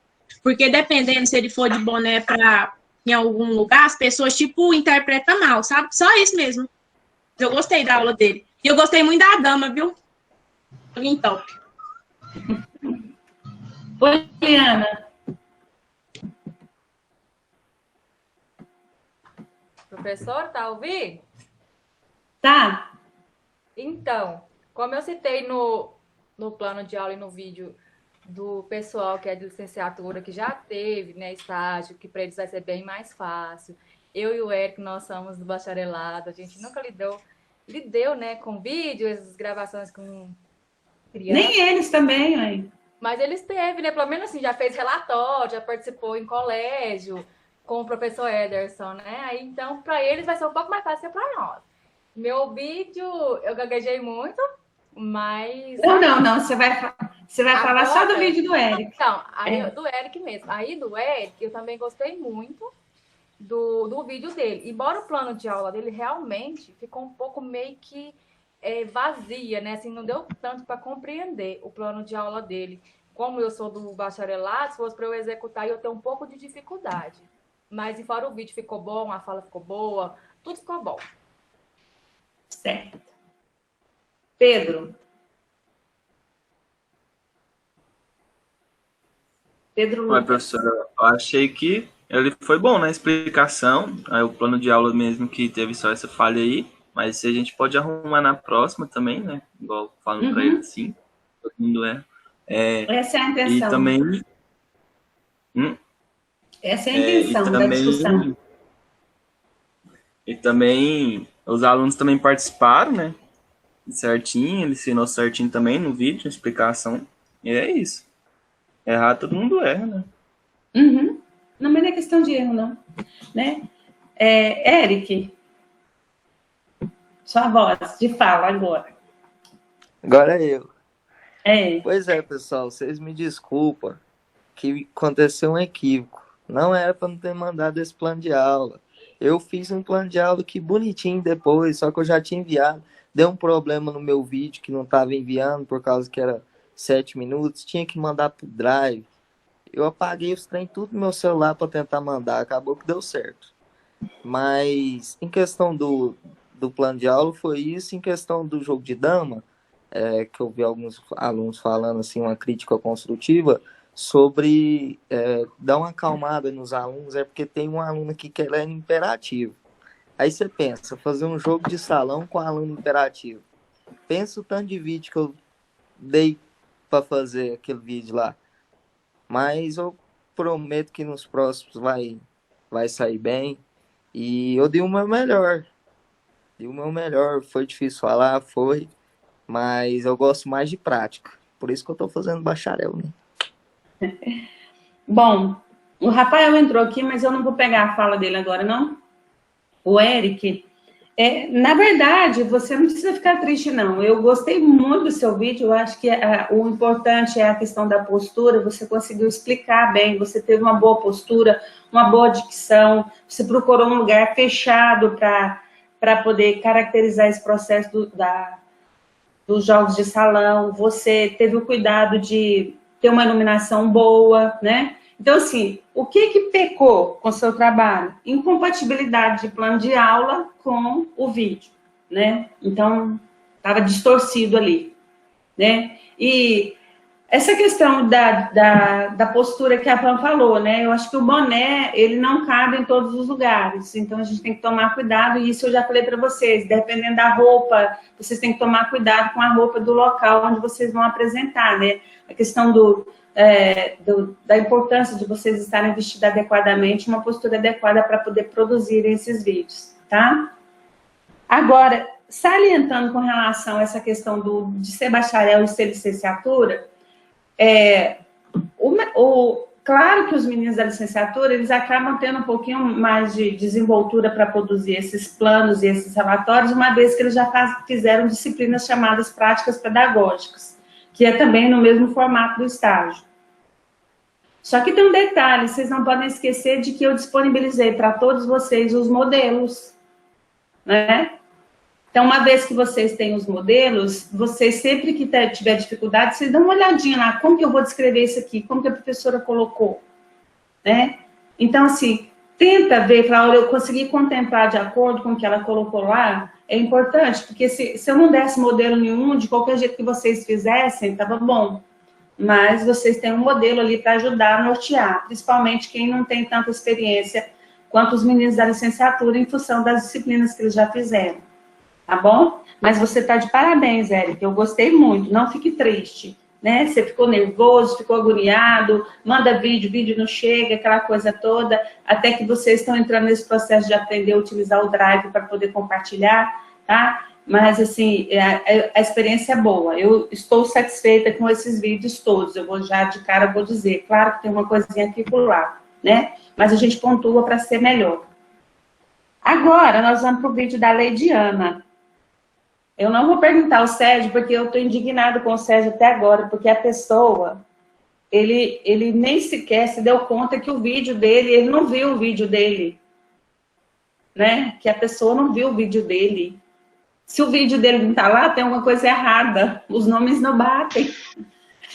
Porque dependendo se ele for de boné em algum lugar, as pessoas, tipo, interpretam mal, sabe? Só isso mesmo. Eu gostei da aula dele. E eu gostei muito da dama, viu? Top. Oi, Liana. Professor, tá ouvindo? Tá. Então, como eu citei no plano de aula e no vídeo do pessoal que é de licenciatura, que já teve, né, estágio, que para eles vai ser bem mais fácil. Eu e o Eric, nós somos do bacharelado, a gente nunca lidou, né, com vídeos, gravações com crianças. Nem eles também, mãe. Mas eles teve, né, pelo menos assim, já fez relatório, já participou em colégio, com o professor Ederson, né, aí então para eles vai ser um pouco mais fácil que para nós. Meu vídeo, eu gaguejei muito, mas... Não, você vai falar só do vídeo do Eric. Então, aí, do Eric mesmo. Aí do Eric, eu também gostei muito do vídeo dele. Embora o plano de aula dele realmente ficou um pouco meio que vazia, né? Assim, não deu tanto para compreender o plano de aula dele. Como eu sou do bacharelado, se fosse para eu executar, eu tenho um pouco de dificuldade. Mas, fora o vídeo ficou bom, a fala ficou boa, tudo ficou bom. Certo. Pedro. Pedro Oi, Lucas. professora, eu achei que ele foi bom na explicação, aí o plano de aula mesmo que teve só essa falha aí, mas se a gente pode arrumar na próxima também, né? Igual falando para ele assim, todo mundo Essa é a intenção. E também... Essa é a intenção da discussão. E também os alunos também participaram, né? Certinho, ele ensinou certinho também no vídeo, na explicação. E é isso. Errar, todo mundo erra, né? Uhum. Não, mas não é questão de erro, não. Né? Eric, sua voz de fala agora. Agora é eu. É. Pois é, pessoal, vocês me desculpam que aconteceu um equívoco. Não era para não ter mandado esse plano de aula. Eu fiz um plano de aula que bonitinho depois, só que eu já tinha enviado. Deu um problema no meu vídeo que não estava enviando por causa que era 7 minutos. Tinha que mandar pro Drive. Eu apaguei os trem tudo no meu celular para tentar mandar. Acabou que deu certo. Mas em questão do plano de aula foi isso. Em questão do jogo de dama, que eu vi alguns alunos falando assim, uma crítica construtiva sobre dar uma acalmada nos alunos, porque tem um aluno aqui que ele é imperativo. Aí você pensa, fazer um jogo de salão com aluno imperativo. Pensa o tanto de vídeo que eu dei para fazer aquele vídeo lá. Mas eu prometo que nos próximos vai sair bem. E eu dei o meu melhor. Foi difícil falar, foi. Mas eu gosto mais de prática. Por isso que eu estou fazendo bacharel, né? Bom, o Rafael entrou aqui, mas eu não vou pegar a fala dele agora, não. O Eric, na verdade, você não precisa ficar triste, não. Eu gostei muito do seu vídeo, eu acho que o importante é a questão da postura, você conseguiu explicar bem, você teve uma boa postura, uma boa dicção, você procurou um lugar fechado para poder caracterizar esse processo dos jogos de salão, você teve o cuidado de ter uma iluminação boa, né? Então, assim, o que pecou com o seu trabalho? Incompatibilidade de plano de aula com o vídeo, né? Então, estava distorcido ali, né? E essa questão da postura que a Pam falou, né? Eu acho que o boné, ele não cabe em todos os lugares, então a gente tem que tomar cuidado, e isso eu já falei para vocês, dependendo da roupa, vocês têm que tomar cuidado com a roupa do local onde vocês vão apresentar, né? A questão da importância de vocês estarem vestidos adequadamente, uma postura adequada para poder produzir esses vídeos, tá? Agora, salientando com relação a essa questão de ser bacharel e ser licenciatura, claro que os meninos da licenciatura, eles acabam tendo um pouquinho mais de desenvoltura para produzir esses planos e esses relatórios, uma vez que eles já fizeram disciplinas chamadas práticas pedagógicas, que é também no mesmo formato do estágio. Só que tem um detalhe, vocês não podem esquecer de que eu disponibilizei para todos vocês os modelos, né? Então, uma vez que vocês têm os modelos, vocês sempre que tiver dificuldade, vocês dão uma olhadinha lá, como que eu vou descrever isso aqui, como que a professora colocou, né? Então, assim, tenta ver, falar, olha, eu consegui contemplar de acordo com o que ela colocou lá, é importante, porque se eu não desse modelo nenhum, de qualquer jeito que vocês fizessem, estava bom. Mas vocês têm um modelo ali para ajudar a nortear, principalmente quem não tem tanta experiência quanto os meninos da licenciatura, em função das disciplinas que eles já fizeram, tá bom? Mas você está de parabéns, Érica, eu gostei muito, não fique triste, né? Você ficou nervoso, ficou agoniado, manda vídeo, vídeo não chega, aquela coisa toda, até que vocês estão entrando nesse processo de aprender a utilizar o Drive para poder compartilhar, tá? Mas, assim, a experiência é boa. Eu estou satisfeita com esses vídeos todos. Eu vou já, de cara, vou dizer. Claro que tem uma coisinha aqui por lá, né? Mas a gente pontua para ser melhor. Agora, nós vamos para o vídeo da Leidiana. Eu não vou perguntar ao Sérgio, porque eu estou indignado com o Sérgio até agora, porque a pessoa, ele nem sequer se deu conta que o vídeo dele, ele não viu o vídeo dele, né? Que a pessoa não viu o vídeo dele. Se o vídeo dele não tá lá, tem alguma coisa errada. Os nomes não batem.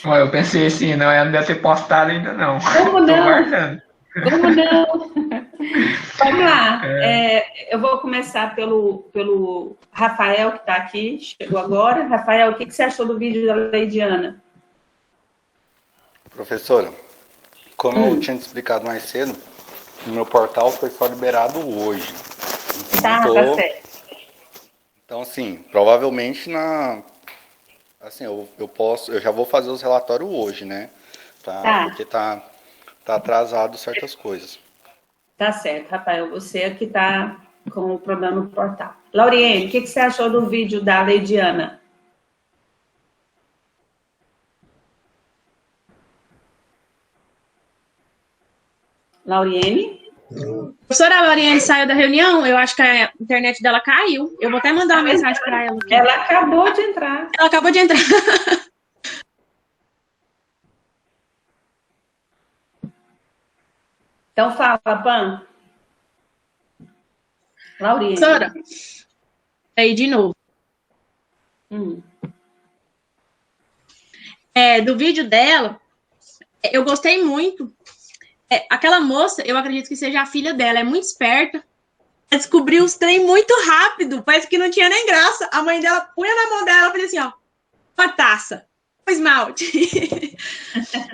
Ó, eu pensei assim, não, ela não deve ter postado ainda não. Como Tô não? guardando. Como não? Vamos lá. Eu vou começar pelo Rafael, que está aqui, chegou agora. Rafael, o que você achou do vídeo da Leidiana? Professora, como eu tinha te explicado mais cedo, o meu portal foi só liberado hoje. Tá certo. Então, assim, provavelmente eu já vou fazer os relatórios hoje, né? Porque tá atrasado certas coisas. Tá certo, Rafael. Você é que tá com o problema no portal. Lauriene, o que você achou do vídeo da Leidiana? Lauriene? A professora Lauriane saiu da reunião, eu acho que a internet dela caiu. Eu vou até mandar uma mensagem para ela. Aqui. Ela acabou de entrar. Ela acabou de entrar. Então fala, Pan. Lauriane. Professora, aí de novo. Do vídeo dela, eu gostei muito. Aquela moça, eu acredito que seja a filha dela, é muito esperta. Ela descobriu os trem muito rápido, parece que não tinha nem graça. A mãe dela punha na mão dela e fazia assim, ó, uma taça, um esmalte.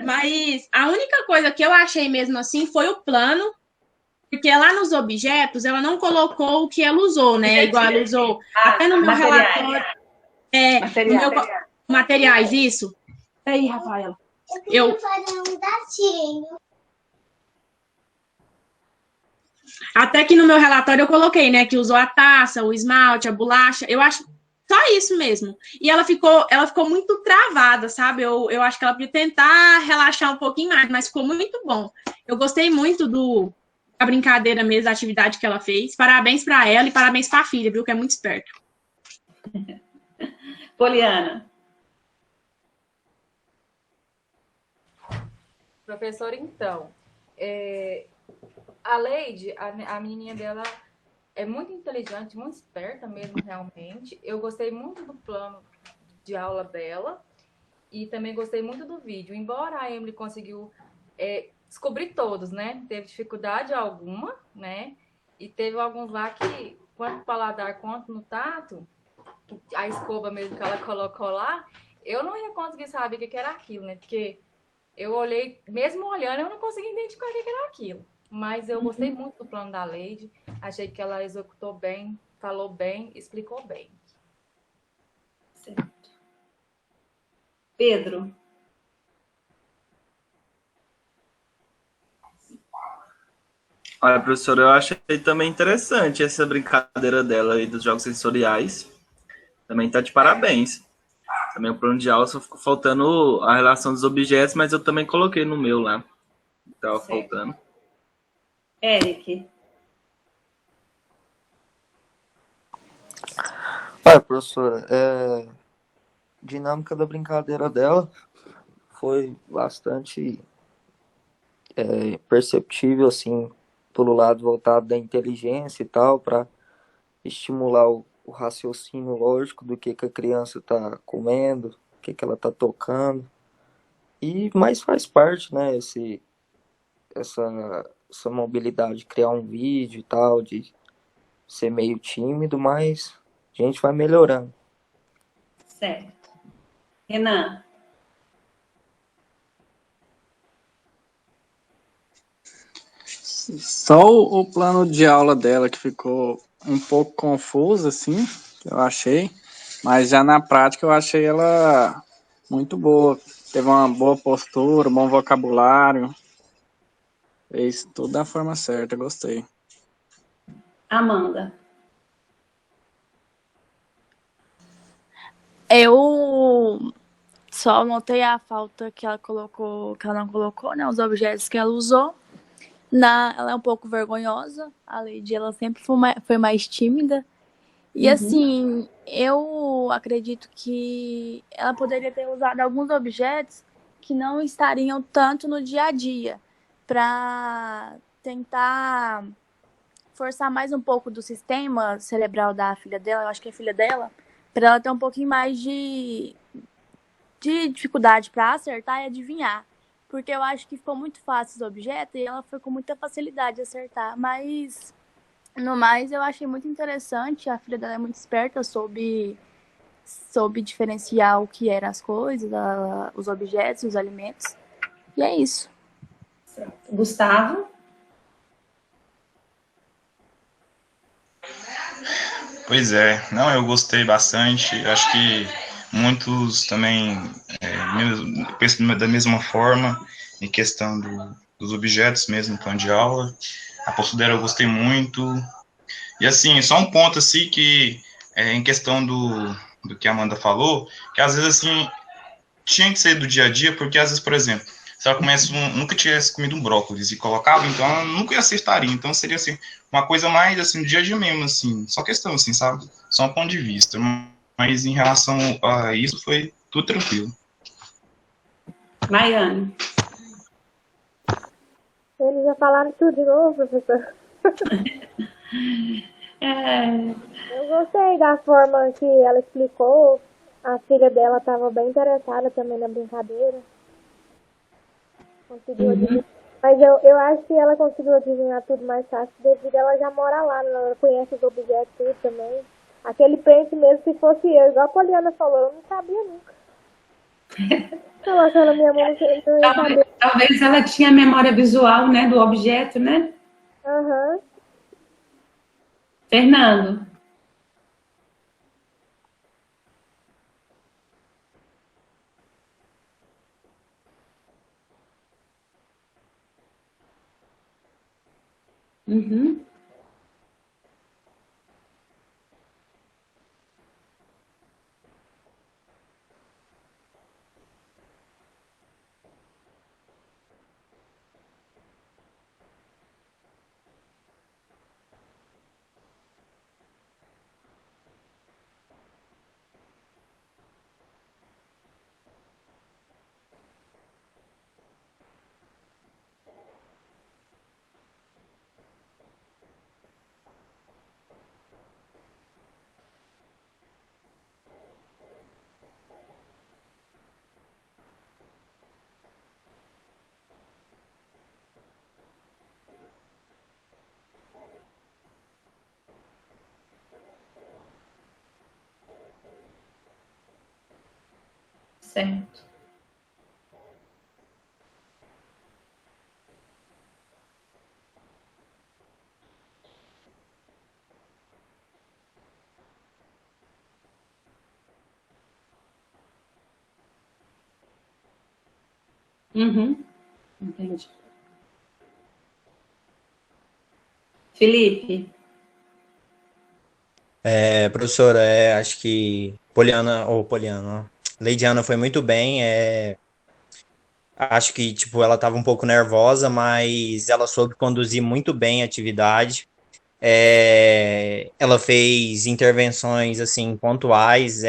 Mas a única coisa que eu achei mesmo assim foi o plano, porque lá nos objetos ela não colocou o que ela usou, né? Igual ela usou até no meu relatório. Materiais, isso. Aí, Rafaela. Eu fazer um gatinho. Até que no meu relatório eu coloquei, né, que usou a taça, o esmalte, a bolacha, eu acho só isso mesmo. E ela ficou muito travada, sabe? Eu acho que ela podia tentar relaxar um pouquinho mais, mas ficou muito bom. Eu gostei muito da brincadeira mesmo, da atividade que ela fez. Parabéns para ela e parabéns para a filha, viu, que é muito esperta. Poliana. Professora, então, a Leide, a menininha dela é muito inteligente, muito esperta mesmo, realmente. Eu gostei muito do plano de aula dela e também gostei muito do vídeo. Embora a Emily conseguiu descobrir todos, né? Teve dificuldade alguma, né? E teve alguns lá que, quanto no paladar, quanto no tato, a escova mesmo que ela colocou lá, eu não ia conseguir saber o que era aquilo, né? Porque eu olhei, mesmo olhando, eu não consegui identificar o que era aquilo. Mas eu gostei muito do plano da Leide. Achei que ela executou bem, falou bem, explicou bem. Certo. Pedro. Olha, professora, eu achei também interessante essa brincadeira dela aí dos jogos sensoriais. Também tá de parabéns. Também o plano de aula só ficou faltando a relação dos objetos, mas eu também coloquei no meu lá. Tava faltando. Eric. Olha, professora, dinâmica da brincadeira dela foi bastante perceptível, assim, pelo lado voltado da inteligência e tal, para estimular o raciocínio lógico do que a criança está comendo, o que ela está tocando. Mas faz parte, né, essa mobilidade, criar um vídeo e tal, de ser meio tímido, mas a gente vai melhorando. Certo. Renan. Só o plano de aula dela que ficou um pouco confuso, assim, eu achei. Mas já na prática eu achei ela muito boa. Teve uma boa postura, um bom vocabulário. Fez tudo da forma certa, gostei. Amanda. Eu só notei a falta que ela colocou, que ela não colocou, né? Os objetos que ela usou. Ela é um pouco vergonhosa. A Lady, ela sempre foi mais tímida. E assim, eu acredito que ela poderia ter usado alguns objetos que não estariam tanto no dia a dia, para tentar forçar mais um pouco do sistema cerebral da filha dela, eu acho que é filha dela, para ela ter um pouquinho mais de dificuldade para acertar e adivinhar. Porque eu acho que ficou muito fácil os objetos e ela foi com muita facilidade de acertar. Mas, no mais, eu achei muito interessante. A filha dela é muito esperta, soube diferenciar o que eram as coisas, os objetos, os alimentos. E é isso. Gustavo? Pois é, não, eu gostei bastante. Acho que muitos também pensam da mesma forma, em questão dos objetos mesmo no plano de aula. A postura dela eu gostei muito. E assim, só um ponto assim que, em questão do que a Amanda falou, que às vezes assim, tinha que ser do dia a dia, porque às vezes, por exemplo, se ela nunca tivesse comido um brócolis e colocava, então ela nunca acertaria. Então seria assim, uma coisa mais assim, do dia a dia mesmo, assim, só questão, assim, sabe? Só um ponto de vista. Mas em relação a isso, foi tudo tranquilo. Maiane. Eles já falaram tudo de novo, professor. Eu gostei da forma que ela explicou. A filha dela estava bem interessada também na brincadeira. Conseguiu adivinhar. Mas eu acho que ela conseguiu adivinhar tudo mais fácil, devido a ela já mora lá, ela conhece os objetos tudo também. Aquele print mesmo, se fosse eu, igual a Poliana falou, eu não sabia nunca. Colocando a minha mão, eu ia saber. Talvez ela tinha memória visual, né, do objeto, né? Fernando. Certo. Entendi. Felipe. Professora, acho que Leidiana foi muito bem. Acho que tipo, ela estava um pouco nervosa, mas ela soube conduzir muito bem a atividade. Ela fez intervenções assim pontuais,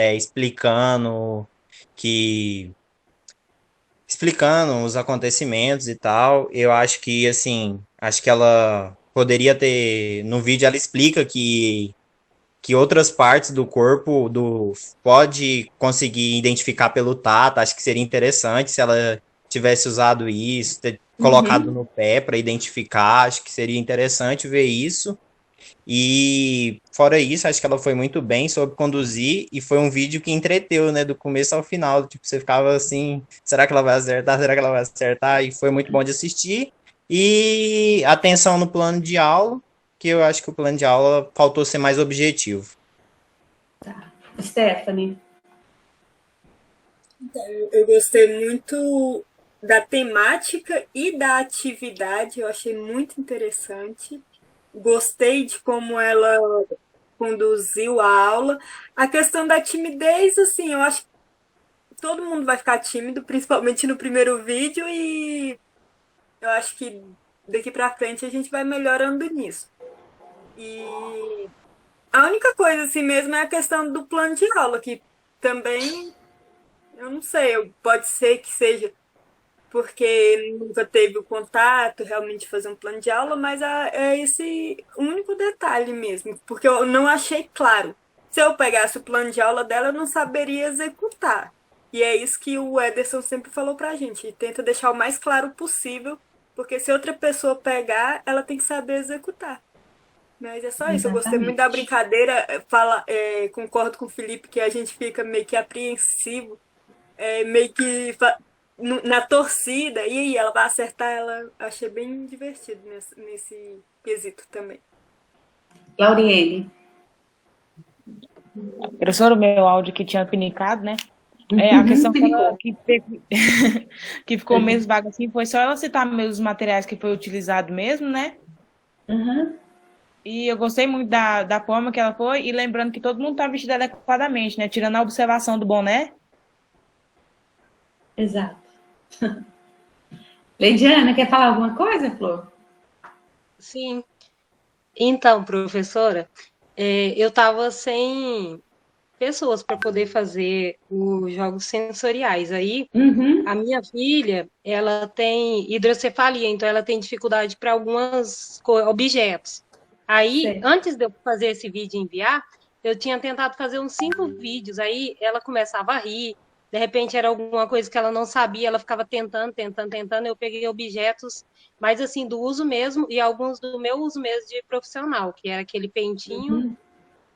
explicando os acontecimentos e tal. Eu acho que assim, acho que ela poderia ter no vídeo ela explica que outras partes do corpo pode conseguir identificar pelo tato. Acho que seria interessante se ela tivesse usado isso, ter colocado no pé para identificar, acho que seria interessante ver isso. E fora isso, acho que ela foi muito bem, soube conduzir, e foi um vídeo que entreteu, né, do começo ao final, tipo, você ficava assim, será que ela vai acertar, será que ela vai acertar, e foi muito bom de assistir. E atenção no plano de aula, que eu acho que o plano de aula faltou ser mais objetivo. Stephanie. Eu gostei muito da temática e da atividade, eu achei muito interessante. Gostei de como ela conduziu a aula. A questão da timidez, assim, eu acho que todo mundo vai ficar tímido, principalmente no primeiro vídeo, e eu acho que daqui pra frente a gente vai melhorando nisso. E a única coisa assim mesmo é a questão do plano de aula, que também, eu não sei, pode ser que seja porque nunca teve o contato, realmente fazer um plano de aula, mas é esse único detalhe mesmo, porque eu não achei claro. Se eu pegasse o plano de aula dela, eu não saberia executar. E é isso que o Ederson sempre falou pra gente, tenta deixar o mais claro possível, porque se outra pessoa pegar, ela tem que saber executar. Mas é só isso, eu gostei muito da brincadeira, concordo com o Felipe que a gente fica meio que apreensivo, meio que na torcida, e aí ela vai acertar, ela achei bem divertido nesse quesito também. Lauriene. Professor, o meu áudio que tinha pinicado, né? A questão que ficou mesmo vaga assim, foi só ela citar meus materiais que foi utilizado mesmo, né? E eu gostei muito da forma que ela foi, e lembrando que todo mundo tá vestido adequadamente, né? Tirando a observação do boné. Exato. Leidiana, quer falar alguma coisa, Flor? Sim. Então, professora, eu estava sem pessoas para poder fazer os jogos sensoriais. Aí, a minha filha, ela tem hidrocefalia, então ela tem dificuldade para alguns objetos. Aí, antes de eu fazer esse vídeo e enviar, eu tinha tentado fazer uns 5 vídeos, aí ela começava a rir, de repente era alguma coisa que ela não sabia, ela ficava tentando, eu peguei objetos, mas assim, do uso mesmo, e alguns do meu uso mesmo de profissional, que era aquele pentinho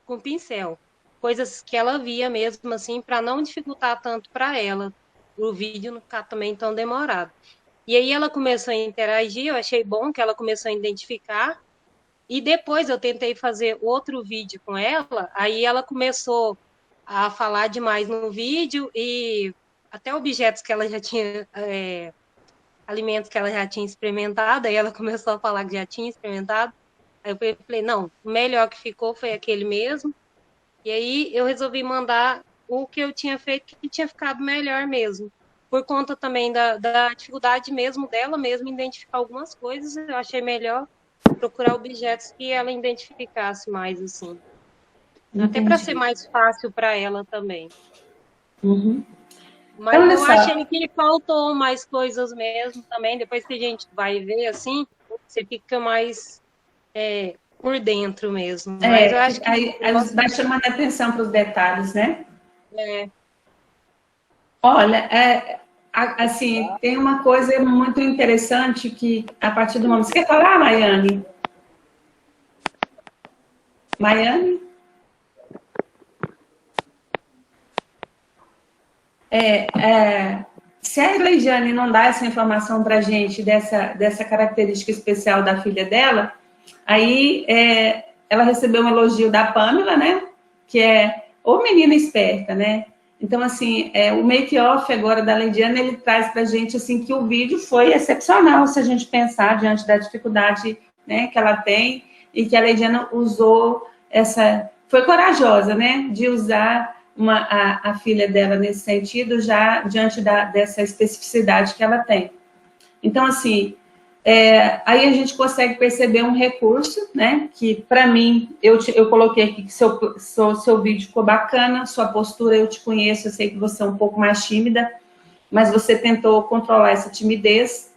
com pincel. Coisas que ela via mesmo, assim, para não dificultar tanto para ela, o vídeo não ficar também tão demorado. E aí ela começou a interagir, eu achei bom que ela começou a identificar, e depois eu tentei fazer outro vídeo com ela, aí ela começou a falar demais no vídeo, e até objetos que ela já tinha, alimentos que ela já tinha experimentado, aí ela começou a falar que já tinha experimentado, aí eu falei, não, o melhor que ficou foi aquele mesmo, e aí eu resolvi mandar o que eu tinha feito, que tinha ficado melhor mesmo, por conta também da dificuldade mesmo dela mesmo identificar algumas coisas, eu achei melhor procurar objetos que ela identificasse mais, assim. Até para ser mais fácil para ela também. Mas então, eu achei que faltou mais coisas mesmo também. Depois que a gente vai ver, assim, você fica mais por dentro mesmo. Mas eu acho que aí vai chamando a atenção para os detalhes, né? Olha, assim, tem uma coisa muito interessante que, a partir do momento... Você quer falar, Maiane? Maiane? Se a Leidiane não dá essa informação para a gente, dessa característica especial da filha dela, aí ela recebeu um elogio da Pamela, né? Que é ô menina esperta, né? Então, assim, o make-off agora da Leidiane, ele traz para a gente, assim, que o vídeo foi excepcional, se a gente pensar diante da dificuldade, né, que ela tem, e que a Leidiane usou foi corajosa, né, de usar a filha dela nesse sentido, já diante dessa especificidade que ela tem. Então, assim, aí a gente consegue perceber um recurso, né, que para mim, eu coloquei aqui que seu vídeo ficou bacana, sua postura, eu te conheço, eu sei que você é um pouco mais tímida, mas você tentou controlar essa timidez.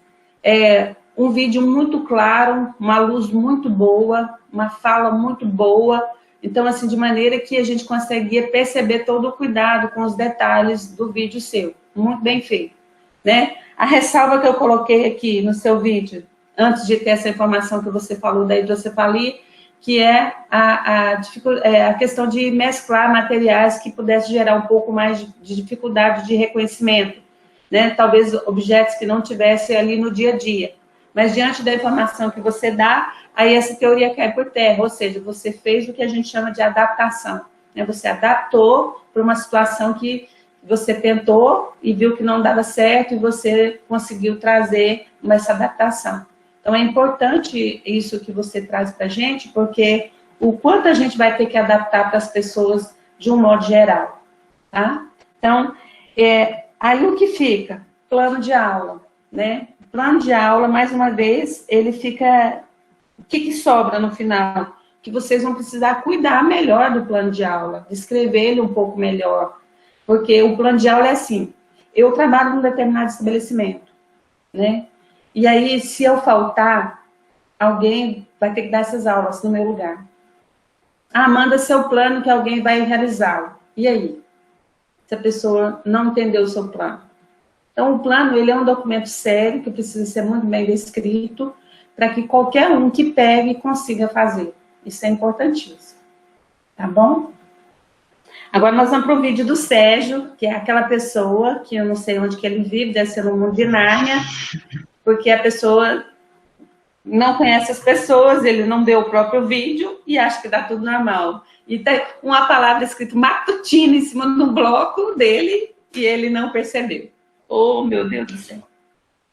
Um vídeo muito claro, uma luz muito boa, uma fala muito boa. Então, assim, de maneira que a gente conseguia perceber todo o cuidado com os detalhes do vídeo seu. Muito bem feito, né? A ressalva que eu coloquei aqui no seu vídeo, antes de ter essa informação que você falou da hidrocefalia, que é a questão de mesclar materiais que pudesse gerar um pouco mais de dificuldade de reconhecimento, né? Talvez objetos que não tivessem ali no dia a dia. Mas diante da informação que você dá, aí essa teoria cai por terra, ou seja, você fez o que a gente chama de adaptação, né? Você adaptou para uma situação que você tentou e viu que não dava certo e você conseguiu trazer essa adaptação. Então, é importante isso que você traz para a gente, porque o quanto a gente vai ter que adaptar para as pessoas de um modo geral, tá? Então, aí o que fica? Plano de aula, né? Plano de aula, mais uma vez, ele fica... O que sobra no final? Que vocês vão precisar cuidar melhor do plano de aula, descrever ele um pouco melhor, porque o plano de aula é assim, eu trabalho num determinado estabelecimento, né? E aí, se eu faltar, alguém vai ter que dar essas aulas no meu lugar. Ah, manda seu plano que alguém vai realizá-lo. E aí? Se a pessoa não entendeu o seu plano. Então, o plano, ele é um documento sério, que precisa ser muito bem descrito, para que qualquer um que pegue consiga fazer. Isso é importantíssimo. Tá bom? Agora nós vamos para o vídeo do Sérgio, que é aquela pessoa que eu não sei onde que ele vive, deve ser no mundo de Nárnia, porque a pessoa não conhece as pessoas, ele não deu o próprio vídeo e acha que dá tudo normal. E tem uma palavra escrita matutino em cima do bloco dele e ele não percebeu. Oh, meu Deus do céu.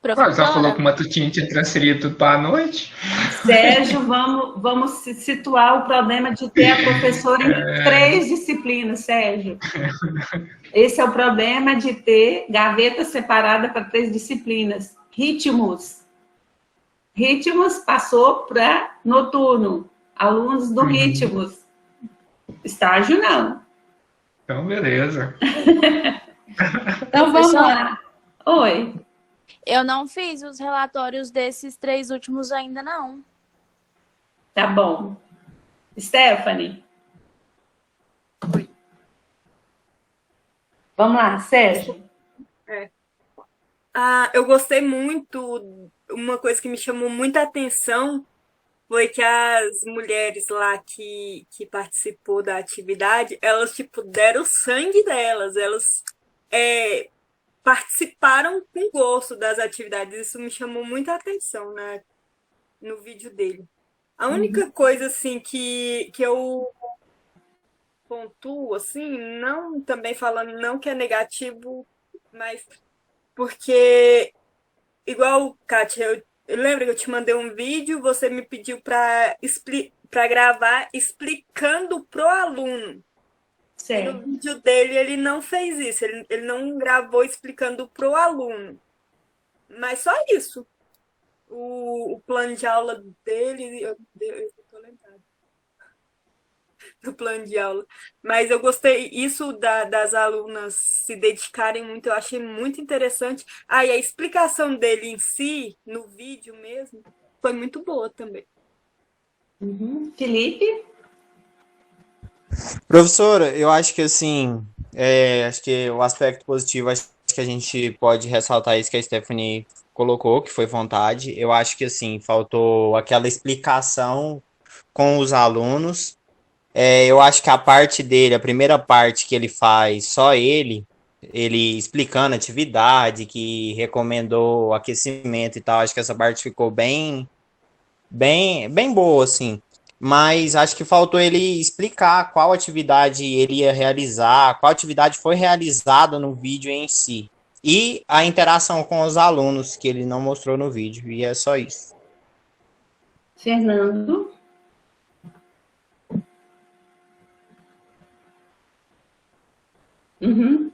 Você só falou que o matutino tinha transferido tudo para a noite? Sérgio, vamos situar o problema de ter a professora em 3 disciplinas, Sérgio. Esse é o problema de ter gaveta separada para 3 disciplinas. Ritmos. Ritmos passou para noturno. Alunos do ritmos. Estágio não. Então, beleza. Então, vamos lá. Oi. Eu não fiz os relatórios desses 3 últimos ainda, não. Tá bom. Stephanie. Oi. Vamos lá, Sérgio. Eu gostei muito, uma coisa que me chamou muita atenção foi que as mulheres lá que participou da atividade, elas, tipo, deram o sangue delas, elas participaram com gosto das atividades. Isso me chamou muita atenção, né, no vídeo dele. A única coisa, assim, que eu pontuo, assim, não também falando não que é negativo, mas porque, igual, Kátia, eu lembro que eu te mandei um vídeo, você me pediu para gravar explicando pro aluno. Certo. E no vídeo dele, ele não fez isso, ele não gravou explicando pro aluno. Mas só isso. O plano de aula dele, eu tô lembrada do plano de aula. Mas eu gostei, isso das alunas se dedicarem muito, eu achei muito interessante. E a explicação dele em si, no vídeo mesmo, foi muito boa também. Felipe? Professora, eu acho que assim, acho que o aspecto positivo, acho que a gente pode ressaltar isso que a Stephanie colocou, que foi vontade. Eu acho que assim, faltou aquela explicação com os alunos. Eu acho que a parte dele, a primeira parte que ele faz, só ele explicando a atividade, que recomendou aquecimento e tal, acho que essa parte ficou bem boa, assim. Mas acho que faltou ele explicar qual atividade ele ia realizar, qual atividade foi realizada no vídeo em si. E a interação com os alunos, que ele não mostrou no vídeo. E é só isso. Fernando? Uhum.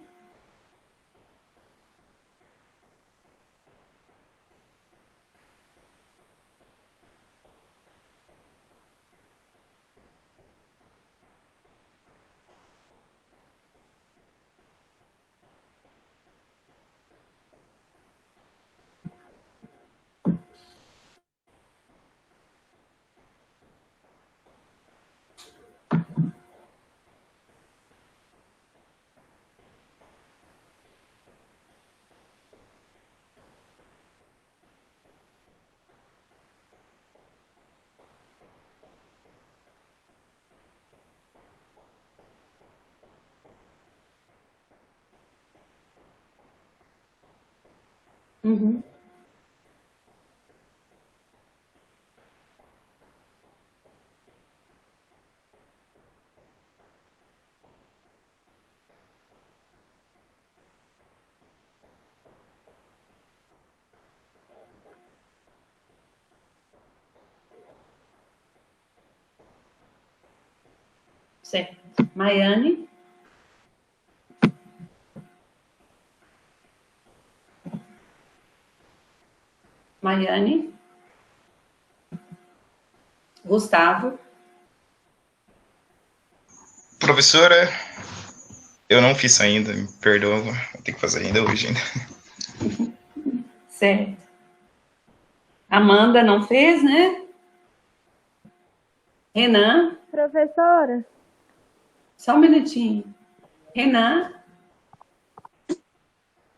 Uhum. Certo. Maiane? Maiane? Gustavo? Professora, eu não fiz ainda, me perdoa, vou ter que fazer ainda hoje ainda. Certo. Amanda não fez, né? Renan? Professora? Só um minutinho. Renan?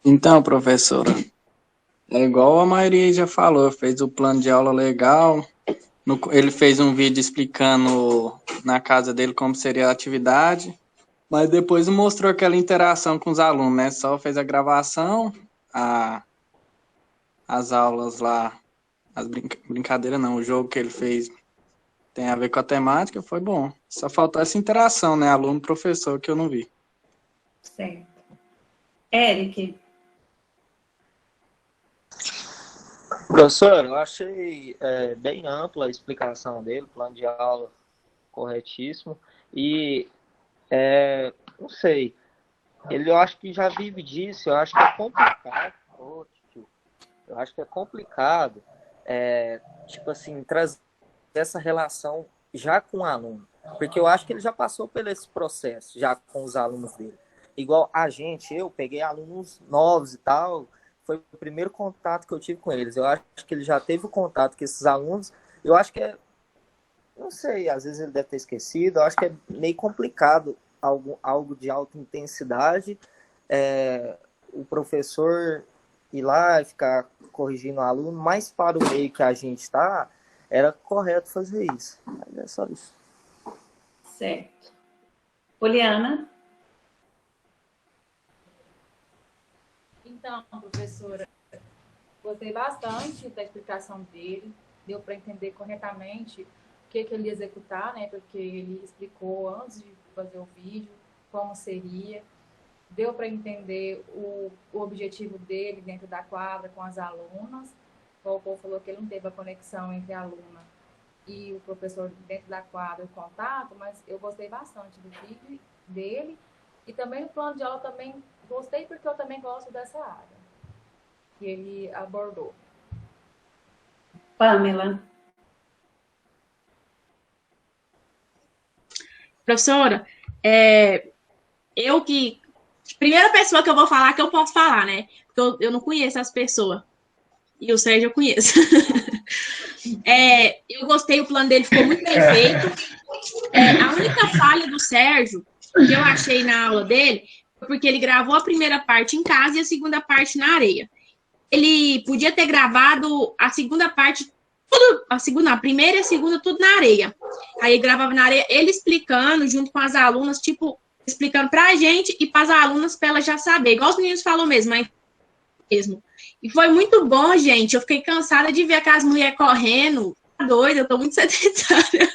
Então, professora, é igual a maioria já falou, fez o plano de aula legal, ele fez um vídeo explicando na casa dele como seria a atividade, mas depois não mostrou aquela interação com os alunos, né? Só fez a gravação, as aulas lá, as brincadeiras não, o jogo que ele fez tem a ver com a temática, foi bom. Só faltou essa interação, né? Aluno-professor, que eu não vi. Certo. Eric? Professor, eu achei bem ampla a explicação dele, plano de aula corretíssimo. E, não sei, eu acho que já vive disso, eu acho que é complicado. Eu acho que é complicado, tipo assim, trazer essa relação já com o aluno. Porque eu acho que ele já passou por esse processo, já com os alunos dele. Igual a gente, eu peguei alunos novos e tal, foi o primeiro contato que eu tive com eles. Eu acho que ele já teve o contato com esses alunos. Eu acho que não sei, às vezes ele deve ter esquecido. Eu acho que é meio complicado algo de alta intensidade. O professor ir lá e ficar corrigindo o aluno, mas para o meio que a gente está, era correto fazer isso. Mas é só isso. Certo. Poliana? Então, professora, gostei bastante da explicação dele, deu para entender corretamente o que ele ia executar, né? Porque ele explicou antes de fazer o vídeo como seria, deu para entender o objetivo dele dentro da quadra com as alunas. O Paul falou que ele não teve a conexão entre a aluna e o professor dentro da quadra, o contato, mas eu gostei bastante do vídeo dele e também no plano de aula também gostei porque eu também gosto dessa área que ele abordou. Pamela? Professora, primeira pessoa que eu vou falar que eu posso falar, né? Porque eu não conheço as pessoas. E o Sérgio eu conheço. Eu gostei, o plano dele ficou muito bem feito. A única falha do Sérgio, que eu achei na aula dele, foi porque ele gravou a primeira parte em casa e a segunda parte na areia. Ele podia ter gravado a segunda parte, a primeira e a segunda, tudo na areia. Aí ele gravava na areia, ele explicando junto com as alunas, tipo, explicando pra gente e para as alunas, para elas já saber. Igual os meninos falam mesmo, mas mesmo. E foi muito bom, gente. Eu fiquei cansada de ver aquelas mulheres correndo. Tá doida, eu tô muito sedentária.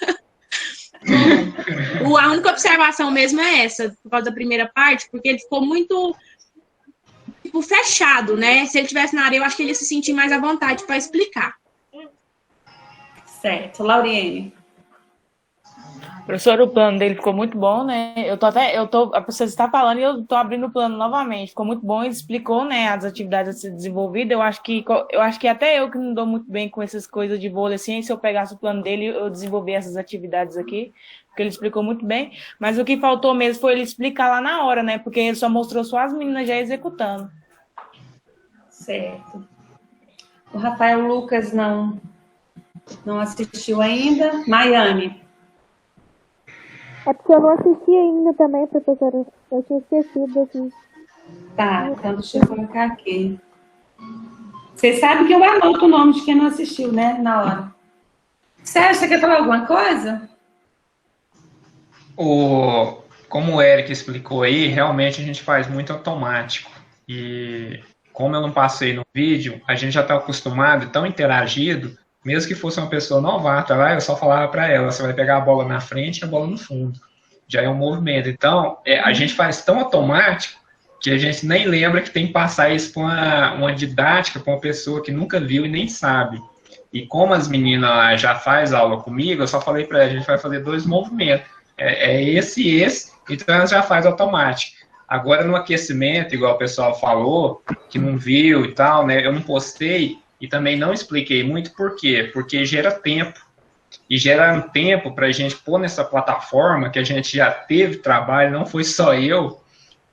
A única observação mesmo é essa, por causa da primeira parte, porque ele ficou muito tipo, fechado, né? Se ele estivesse na areia, eu acho que ele ia se sentir mais à vontade para explicar. Certo. Lauriene? Professor, o plano dele ficou muito bom, né? A professora está falando e eu tô abrindo o plano novamente. Ficou muito bom, ele explicou, né, as atividades a ser desenvolvidas. Eu acho que até eu que não dou muito bem com essas coisas de vôlei, assim, se eu pegasse o plano dele, eu desenvolver essas atividades aqui, porque ele explicou muito bem. Mas o que faltou mesmo foi ele explicar lá na hora, né? Porque ele só mostrou só as meninas já executando. Certo. O Rafael Lucas não assistiu ainda. Maiane? É porque eu não assisti ainda também, professora. Eu tinha esquecido aqui. Tá, então deixa eu colocar aqui. Você sabe que eu anoto o nome de quem não assistiu, né? Na hora. Sérgio, você quer falar alguma coisa? Como o Eric explicou aí, realmente a gente faz muito automático. E como eu não passei no vídeo, a gente já está acostumado, tão interagido, mesmo que fosse uma pessoa novata lá, eu só falava para ela, você vai pegar a bola na frente e a bola no fundo. Já é um movimento. Então, a gente faz tão automático que a gente nem lembra que tem que passar isso para uma didática, para uma pessoa que nunca viu e nem sabe. E como as meninas já fazem aula comigo, eu só falei para elas, a gente vai fazer 2 movimentos. Esse e esse, então elas já faz automático. Agora, no aquecimento, igual o pessoal falou, que não viu e tal, né? Eu não postei e também não expliquei muito por quê. Porque gera tempo. E gera um tempo para a gente pôr nessa plataforma, que a gente já teve trabalho, não foi só eu,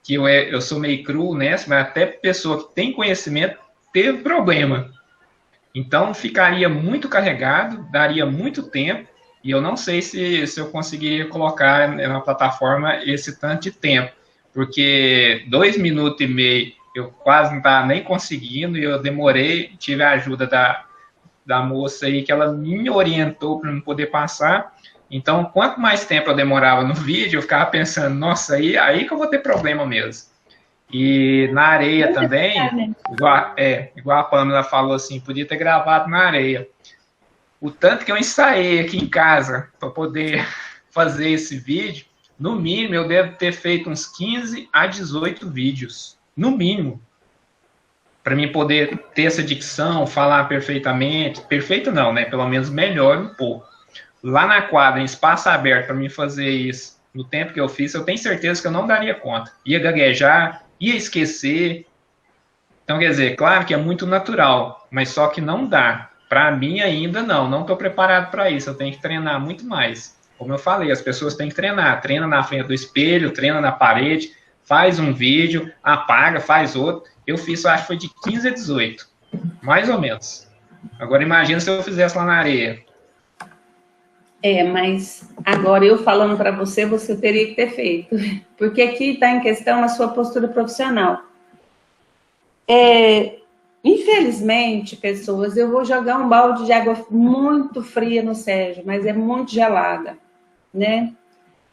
que eu sou meio cru nessa, mas até pessoa que tem conhecimento teve problema. Então, ficaria muito carregado, daria muito tempo, e eu não sei se eu conseguiria colocar na plataforma esse tanto de tempo, porque 2 minutos e meio eu quase não estava nem conseguindo, e eu demorei, tive a ajuda da moça aí, que ela me orientou para não poder passar. Então, quanto mais tempo eu demorava no vídeo, eu ficava pensando, nossa, aí que eu vou ter problema mesmo. E na areia também, igual a Pamela falou assim, podia ter gravado na areia. O tanto que eu ensaiei aqui em casa para poder fazer esse vídeo, no mínimo eu devo ter feito uns 15 a 18 vídeos, no mínimo, para mim poder ter essa dicção, falar perfeitamente, perfeito não, né? Pelo menos melhor um pouco. Lá na quadra, em espaço aberto, para mim fazer isso no tempo que eu fiz, eu tenho certeza que eu não daria conta. Ia gaguejar, ia esquecer. Então, quer dizer, claro que é muito natural, mas só que não dá. Para mim ainda não estou preparado para isso, eu tenho que treinar muito mais. Como eu falei, as pessoas têm que treinar. Treina na frente do espelho, treina na parede, faz um vídeo, apaga, faz outro. Eu fiz, acho que foi de 15 a 18, mais ou menos. Agora imagina se eu fizesse lá na areia. Mas agora eu falando para você, você teria que ter feito. Porque aqui está em questão a sua postura profissional. Infelizmente, pessoas, eu vou jogar um balde de água muito fria no Sérgio, mas é muito gelada, né?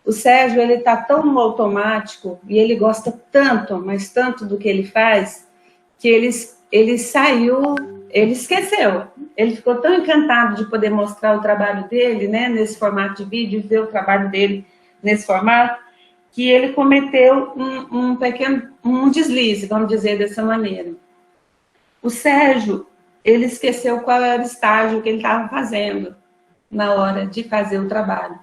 O Sérgio, ele está tão no automático e ele gosta tanto, mas tanto do que ele faz, que ele saiu, ele esqueceu. Ele ficou tão encantado de poder mostrar o trabalho dele, né, nesse formato de vídeo, ver o trabalho dele nesse formato, que ele cometeu um deslize, vamos dizer dessa maneira. O Sérgio, ele esqueceu qual era o estágio que ele estava fazendo na hora de fazer o trabalho.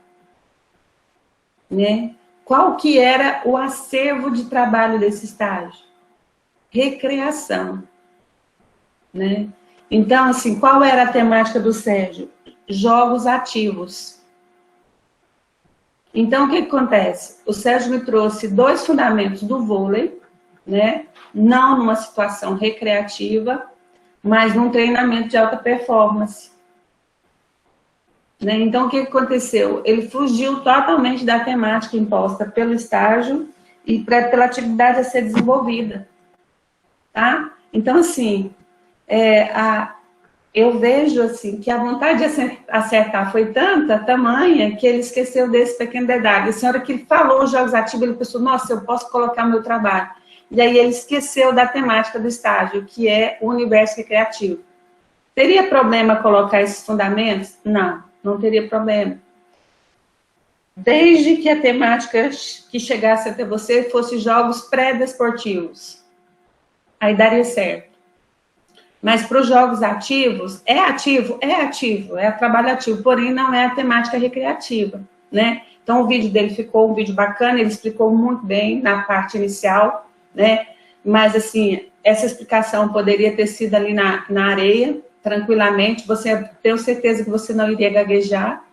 Né? Qual que era o acervo de trabalho desse estágio? Recreação. Né? Então, assim, qual era a temática do Sérgio? Jogos ativos. Então, o que acontece? O Sérgio me trouxe 2 fundamentos do vôlei, né? Não numa situação recreativa, mas num treinamento de alta performance. Né? Então, o que aconteceu? Ele fugiu totalmente da temática imposta pelo estágio e pela atividade a ser desenvolvida. Tá? Então, assim, eu vejo assim, que a vontade de acertar foi tamanha, que ele esqueceu desse pequeno detalhe. A senhora que falou os jogos ativos, ele pensou, nossa, eu posso colocar o meu trabalho. E aí ele esqueceu da temática do estágio, que é o universo recreativo. Teria problema colocar esses fundamentos? Não teria problema. Desde que a temática que chegasse até você fosse jogos pré-desportivos. Aí daria certo. Mas para os jogos ativos, é ativo, é trabalho ativo, porém não é a temática recreativa, né? Então o vídeo dele ficou um vídeo bacana, ele explicou muito bem na parte inicial, né? Mas assim, essa explicação poderia ter sido ali na areia, tranquilamente, tenho certeza que você não iria gaguejar,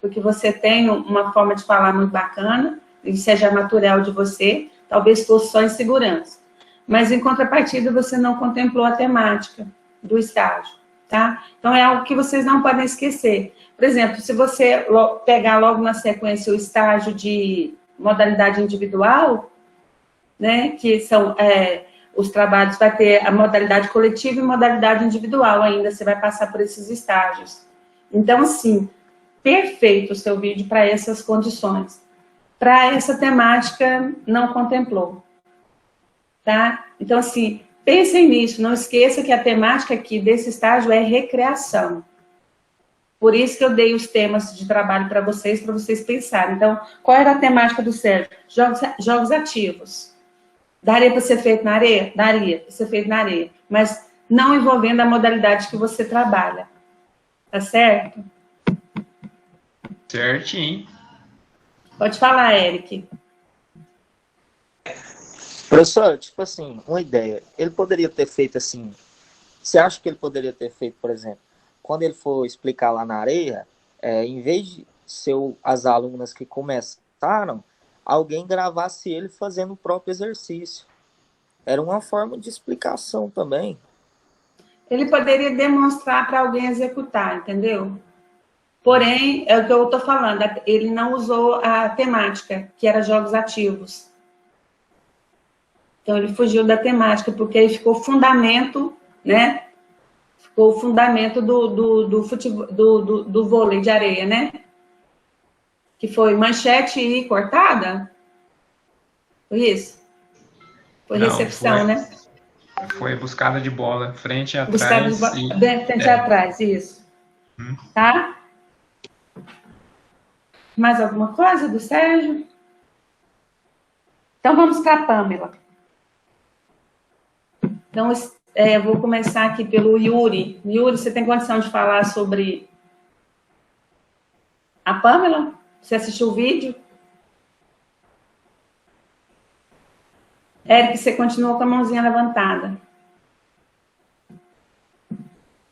porque você tem uma forma de falar muito bacana, e seja natural de você, talvez fosse só insegurança. Mas, em contrapartida, você não contemplou a temática do estágio, tá? Então, é algo que vocês não podem esquecer. Por exemplo, se você pegar logo na sequência o estágio de modalidade individual, né, que são os trabalhos, vai ter a modalidade coletiva e modalidade individual ainda, você vai passar por esses estágios. Então, assim, perfeito o seu vídeo para essas condições. Para essa temática, não contemplou. Tá? Então, assim, pensem nisso, não esqueça que a temática aqui desse estágio é recreação. Por isso que eu dei os temas de trabalho para vocês pensarem. Então, qual era a temática do Sérgio? Jogos ativos. Daria para ser feito na areia? Daria para ser feito na areia. Mas não envolvendo a modalidade que você trabalha. Tá certo? Certinho. Pode falar, Eric. Professor, tipo assim, uma ideia. Ele poderia ter feito assim. Você acha que ele poderia ter feito, por exemplo, quando ele for explicar lá na areia, em vez de ser as alunas que começaram, alguém gravasse ele fazendo o próprio exercício? Era uma forma de explicação também. Ele poderia demonstrar para alguém executar, entendeu? Porém, é o que eu estou falando, ele não usou a temática, que era jogos ativos. Então, ele fugiu da temática, porque aí ficou fundamento, né? Ficou o fundamento do futebol, do vôlei de areia, né? Que foi manchete e cortada? Foi isso? Foi Não, recepção, né? Foi buscada de bola, frente e Buscada atrás. frente e atrás, isso. Tá? Mais alguma coisa do Sérgio? Então, vamos para a Pamela. Então, eu vou começar aqui pelo Yuri. Yuri, você tem condição de falar sobre a Pamela? Você assistiu o vídeo? Eric, você continua com a mãozinha levantada.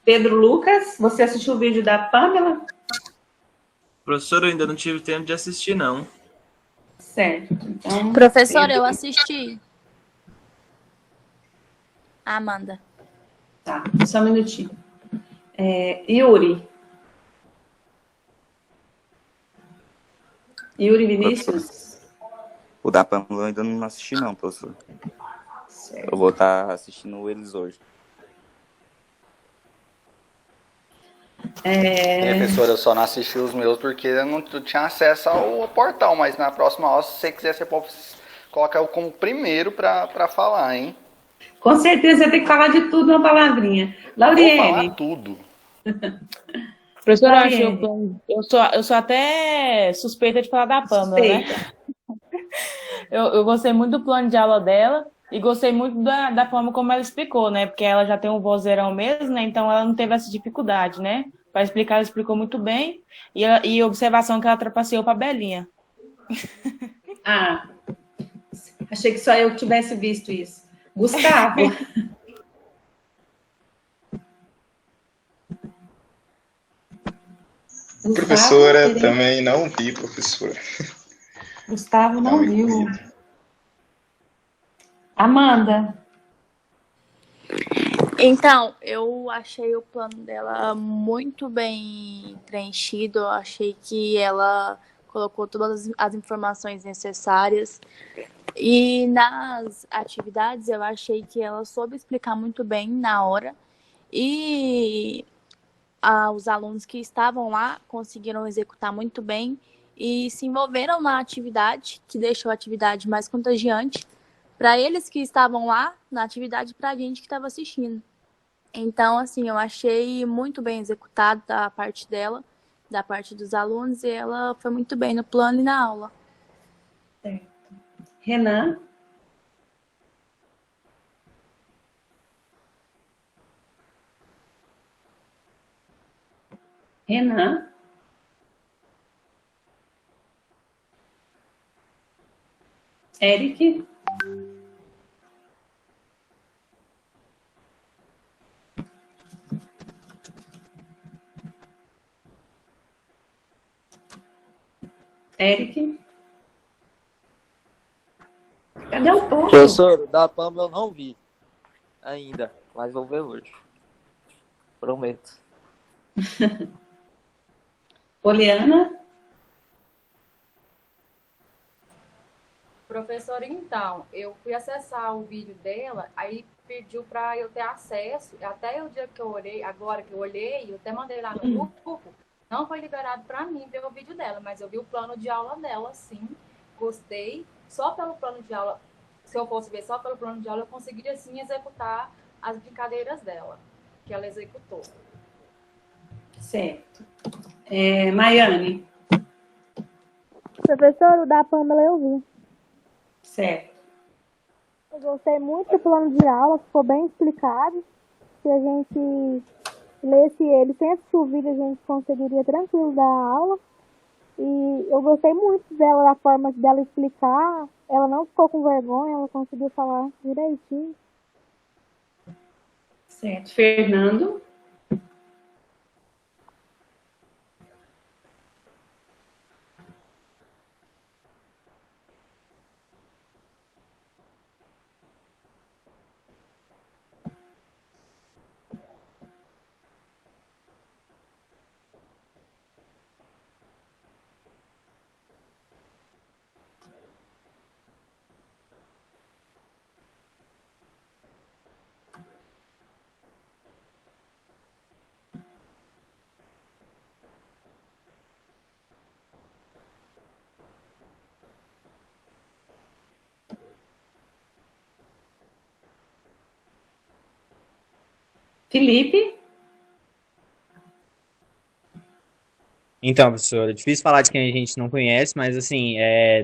Pedro Lucas, você assistiu o vídeo da Pamela? Professor, eu ainda não tive tempo de assistir, não. Certo. Então, Professora, eu assisti. Amanda. Tá, só um minutinho. Yuri. Yuri Vinícius? O da Pamela eu ainda não assisti não, professor. Certo. Eu vou estar assistindo eles hoje. Professor, eu só não assisti os meus porque eu não tinha acesso ao portal, mas na próxima aula, se você quiser, você pode colocar eu como primeiro para falar, hein? Com certeza, você tem que falar de tudo uma palavrinha. Lauriene. Vou falar tudo. Professora, eu sou até suspeita de falar da Pamela, né? Eu gostei muito do plano de aula dela e gostei muito da forma como ela explicou, né? Porque ela já tem um vozeirão mesmo, né? Então ela não teve essa dificuldade, né? Para explicar, ela explicou muito bem. E observação que ela trapaceou para a Belinha. Ah, achei que só eu que tivesse visto isso. Gustavo. Professora, também não vi, professora. Gustavo não viu. Amanda. Então, eu achei o plano dela muito bem preenchido. Eu achei que ela colocou todas as informações necessárias. E nas atividades, eu achei que ela soube explicar muito bem na hora. E os alunos que estavam lá conseguiram executar muito bem e se envolveram na atividade, que deixou a atividade mais contagiante para eles que estavam lá na atividade, para a gente que estava assistindo. Então, assim, eu achei muito bem executado da parte dela, da parte dos alunos, e ela foi muito bem no plano e na aula. Certo. Renan? Renan? Eric? Eric? Cadê o povo? Professor, da Pamela eu não vi ainda, mas vou ver hoje. Prometo. Poliana? Professora, então, eu fui acessar o vídeo dela, aí pediu para eu ter acesso, até o dia que eu olhei, agora que eu olhei, eu até mandei lá no grupo, não foi liberado para mim ver o vídeo dela, mas eu vi o plano de aula dela, sim, gostei, só pelo plano de aula se eu fosse ver só pelo plano de aula, eu conseguiria sim executar as brincadeiras dela, que ela executou. Certo. Maiane. Professor, o da Pamela eu vi. Certo. Eu gostei muito do plano de aula, ficou bem explicado. Se a gente lesse ele sem assistir o vídeo, a gente conseguiria tranquilo dar a aula. E eu gostei muito dela, da forma dela explicar. Ela não ficou com vergonha, ela conseguiu falar direitinho. Certo. Fernando. Felipe. Então, professora, é difícil falar de quem a gente não conhece, mas assim,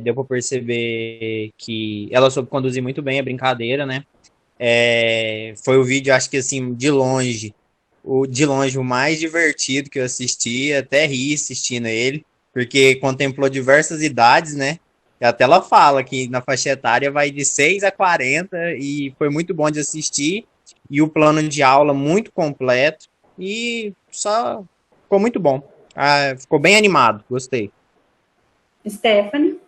deu para perceber que ela soube conduzir muito bem a brincadeira, né? Foi o vídeo, acho que assim, de longe o mais divertido que eu assisti, até ri assistindo ele, porque contemplou diversas idades, né? E até ela fala que na faixa etária vai de 6 a 40 e foi muito bom de assistir, e o plano de aula muito completo, e só ficou muito bom. Ficou bem animado, gostei. Stephanie.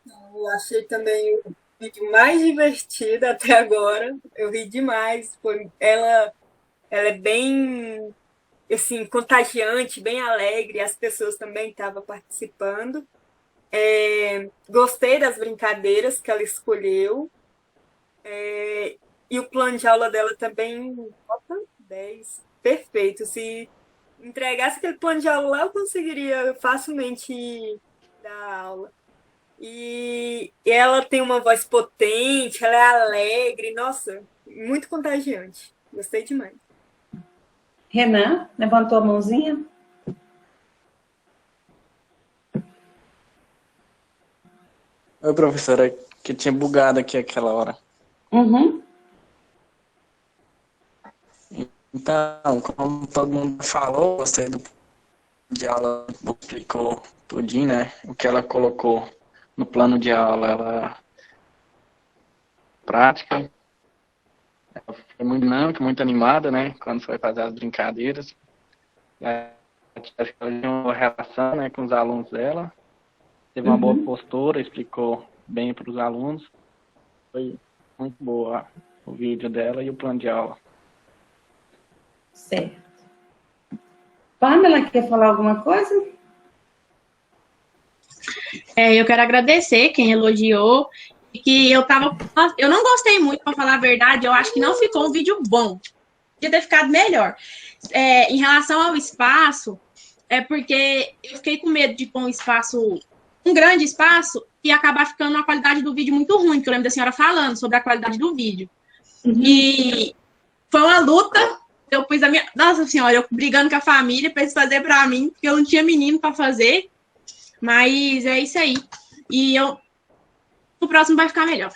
Eu achei também o vídeo mais divertido até agora. Eu ri demais. Ela é bem assim, contagiante, bem alegre. As pessoas também estavam participando. Gostei das brincadeiras que ela escolheu. E o plano de aula dela também, nota 10. Perfeito. Se entregasse aquele plano de aula lá, eu conseguiria facilmente dar aula. E ela tem uma voz potente, ela é alegre, nossa, muito contagiante. Gostei demais. Renan, levantou a mãozinha? Oi, professora, que tinha bugado aqui aquela hora. Uhum. Então, como todo mundo falou, gostei do de aula, explicou tudinho, né? O que ela colocou no plano de aula, ela prática. Ela foi muito dinâmica, muito animada, né? Quando foi fazer as brincadeiras. Ela tinha uma relação, né, com os alunos dela. Teve uma boa postura, explicou bem para os alunos. Foi muito boa o vídeo dela e o plano de aula. Certo. Pamela, quer falar alguma coisa? Eu quero agradecer quem elogiou. Que eu não gostei muito, para falar a verdade. Eu acho que não ficou um vídeo bom. Podia ter ficado melhor. Em relação ao espaço, porque eu fiquei com medo de pôr um grande espaço, e acabar ficando uma qualidade do vídeo muito ruim, que eu lembro da senhora falando sobre a qualidade do vídeo. E foi uma luta. Eu pus Nossa senhora, eu brigando com a família para eles fazerem para mim, porque eu não tinha menino para fazer. Mas é isso aí. E o próximo vai ficar melhor.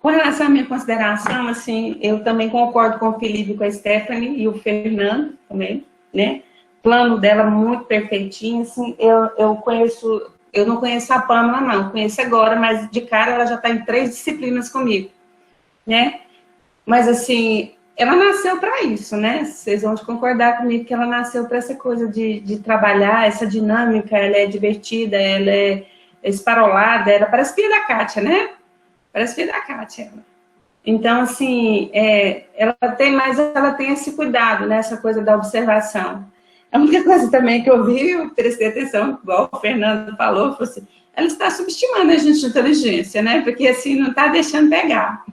Com relação à minha consideração, assim, eu também concordo com o Felipe, com a Stephanie e o Fernando também, né? O plano dela muito perfeitinho, assim, eu não conheço a Pamela, não, conheço agora, mas de cara ela já está em 3 disciplinas comigo, né? Mas, assim, ela nasceu para isso, né? Vocês vão concordar comigo que ela nasceu para essa coisa de trabalhar, essa dinâmica, ela é divertida, ela é esparolada, ela parece filha da Kátia, né? Parece filha da Kátia. Então, assim, ela tem esse cuidado, né? Essa coisa da observação. A única coisa também que eu vi, eu prestei atenção, igual o Fernando falou, foi assim, ela está subestimando a gente de inteligência, né? Porque, assim, não está deixando pegar.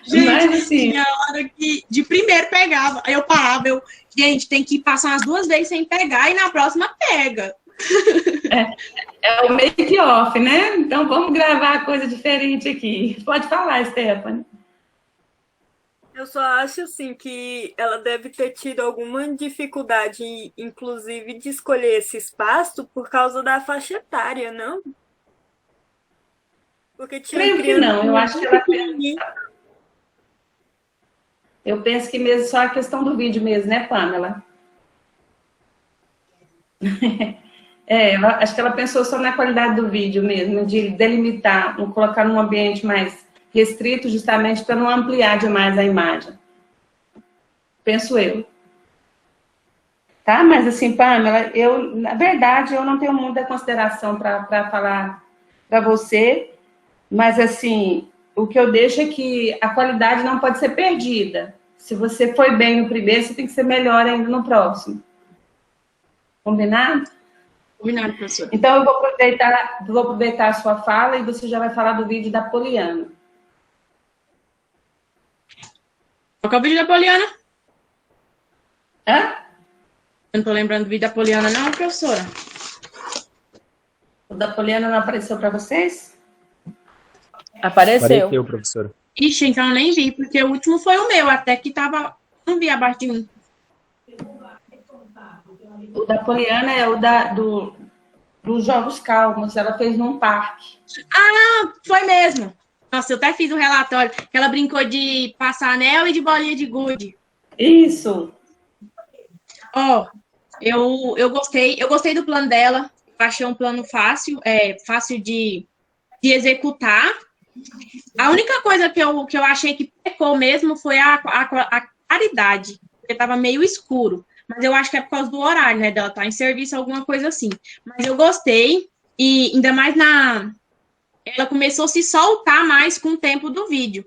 Gente, mas, assim, tinha hora que de primeiro pegava, aí eu parava, gente, tem que passar umas 2 vezes sem pegar e na próxima pega. É o make-off, né? Então vamos gravar coisa diferente aqui. Pode falar, Stephanie. Eu só acho, assim, que ela deve ter tido alguma dificuldade, inclusive, de escolher esse espaço por causa da faixa etária, não? Porque tinha Creio que criança não, eu acho que muito ela pequenininha. Eu penso que mesmo só a questão do vídeo mesmo, né, Pamela? Eu acho que ela pensou só na qualidade do vídeo mesmo, de delimitar, colocar num ambiente mais restrito, justamente para não ampliar demais a imagem. Penso eu. Tá? Mas assim, Pamela, na verdade, eu não tenho muita consideração para falar para você, mas assim, o que eu deixo é que a qualidade não pode ser perdida. Se você foi bem no primeiro, você tem que ser melhor ainda no próximo. Combinado? Combinado, professor. Então, eu vou aproveitar a sua fala e você já vai falar do vídeo da Poliana. Qual que é o vídeo da Poliana? Hã? Eu não tô lembrando do vídeo da Poliana, não, professora. O da Poliana não apareceu para vocês? Apareceu, professora. Ixi, então eu nem vi, porque o último foi o meu, até que tava... Não vi abaixo de mim. O da Poliana é o dos Jogos Calmos. Ela fez num parque. Ah, foi mesmo. Nossa, eu até fiz um relatório que ela brincou de passar anel e de bolinha de gude. Isso. Ó, eu gostei do plano dela. Eu achei um plano fácil, fácil de executar. A única coisa que eu achei que pecou mesmo foi a claridade, porque estava meio escuro. Mas eu acho que é por causa do horário, né? Dela estar em serviço, alguma coisa assim. Mas eu gostei, e ainda mais ela começou a se soltar mais com o tempo do vídeo.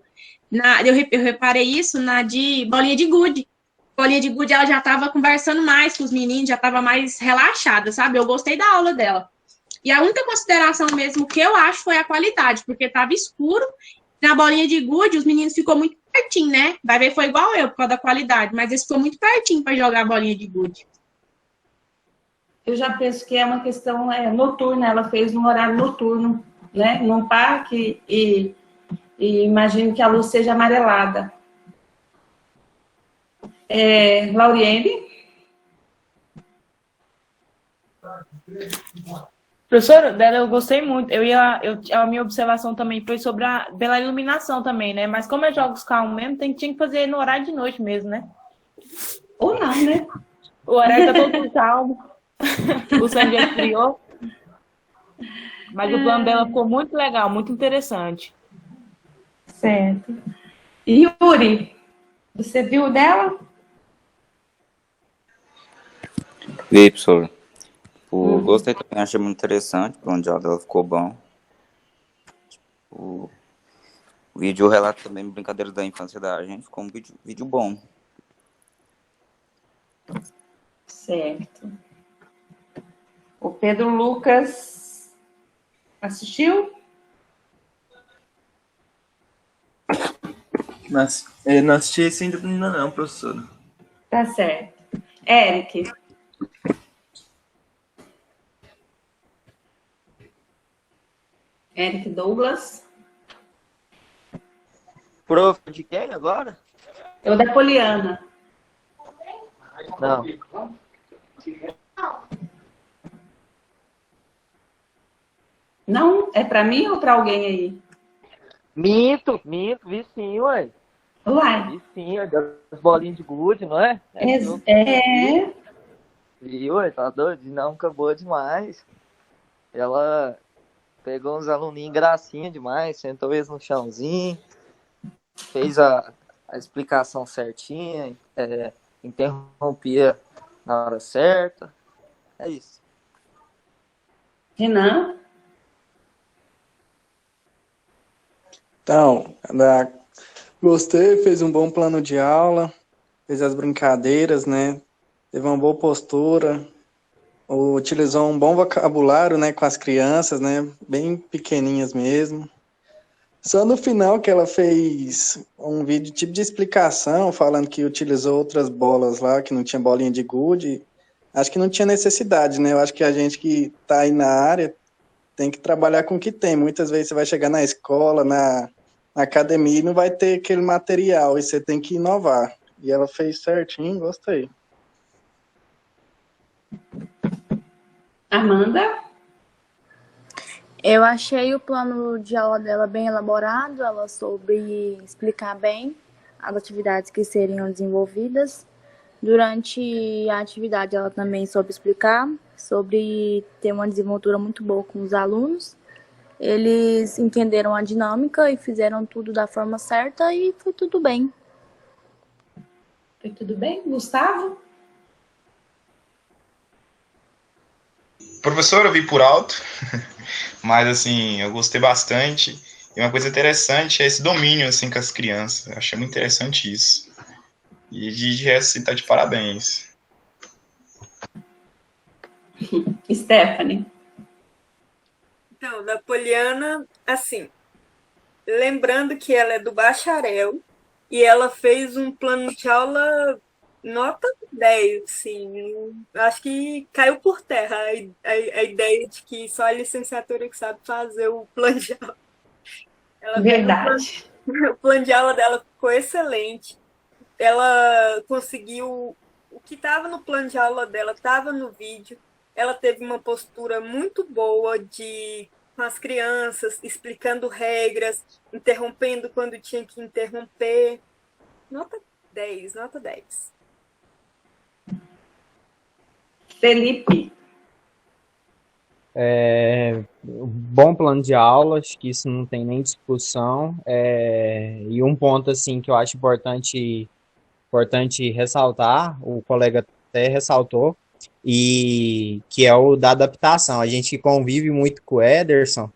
Eu reparei isso na de bolinha de gude. Bolinha de gude, ela já estava conversando mais com os meninos, já estava mais relaxada, sabe? Eu gostei da aula dela. E a única consideração mesmo que eu acho foi a qualidade, porque estava escuro. Na bolinha de gude, os meninos ficou muito pertinho, né? Vai ver, foi igual eu, por causa da qualidade, mas eles ficou muito pertinho para jogar a bolinha de gude. Eu já penso que é uma questão noturna, ela fez num horário noturno, né? Num parque, e imagino que a luz seja amarelada. Lauriene? Professora, dela eu gostei muito. A minha observação também foi sobre pela iluminação também, né? Mas como é jogos calmos mesmo, tinha que fazer no horário de noite mesmo, né? Ou não, né? O horário tá todo calmo. O sangue esfriou. Mas o plano dela ficou muito legal, muito interessante. Certo. E Yuri, você viu dela? Vi, professor. Gostei também, achei muito interessante. O plano de aula dela ficou bom. O vídeo, o relato também, brincadeiras da infância da gente, ficou um vídeo bom. Certo. O Pedro Lucas assistiu? Mas não assisti esse ainda não, professora. Tá certo. Eric. Eric Douglas. Prof, de quem agora? É o da Poliana. Não. Não? É para mim ou para alguém aí? Minto, vi sim, ué. Uai. Vi sim, das bolinhas de gude, não é? Vi, ué, tá doido? Não, acabou demais. Ela pegou uns aluninhos gracinha demais, sentou eles no chãozinho, fez a explicação certinha, interrompia na hora certa. É isso. Renan? Então, gostei, fez um bom plano de aula, fez as brincadeiras, né? Teve uma boa postura, utilizou um bom vocabulário, né, com as crianças, né, bem pequeninhas mesmo. Só no final que ela fez um vídeo tipo de explicação, falando que utilizou outras bolas lá, que não tinha bolinha de gude, acho que não tinha necessidade, né? Eu acho que a gente que está aí na área tem que trabalhar com o que tem. Muitas vezes você vai chegar na escola, na academia e não vai ter aquele material, e você tem que inovar. E ela fez certinho, gostei. Amanda? Eu achei o plano de aula dela bem elaborado, ela soube explicar bem as atividades que seriam desenvolvidas. Durante a atividade, ela também soube explicar sobre ter uma desenvoltura muito boa com os alunos. Eles entenderam a dinâmica e fizeram tudo da forma certa e foi tudo bem. Foi tudo bem? Gustavo? Professor, eu vi por alto, mas assim, eu gostei bastante. E uma coisa interessante é esse domínio assim com as crianças. Eu achei muito interessante isso. E de resto, assim, tá de parabéns. Stephanie? Então, da Poliana, assim, lembrando que ela é do bacharel e ela fez um plano de aula nota 10, assim. Acho que caiu por terra a ideia de que só a licenciatura que sabe fazer o plano de aula. Verdade. O plano de aula dela ficou excelente. Ela conseguiu... O que estava no plano de aula dela estava no vídeo. Ela teve uma postura muito boa com as crianças, explicando regras, interrompendo quando tinha que interromper. Nota 10, nota 10. Felipe? Bom plano de aula, acho que isso não tem nem discussão. E um ponto assim que eu acho importante ressaltar, o colega até ressaltou, e que é o da adaptação. A gente convive muito com o Ederson,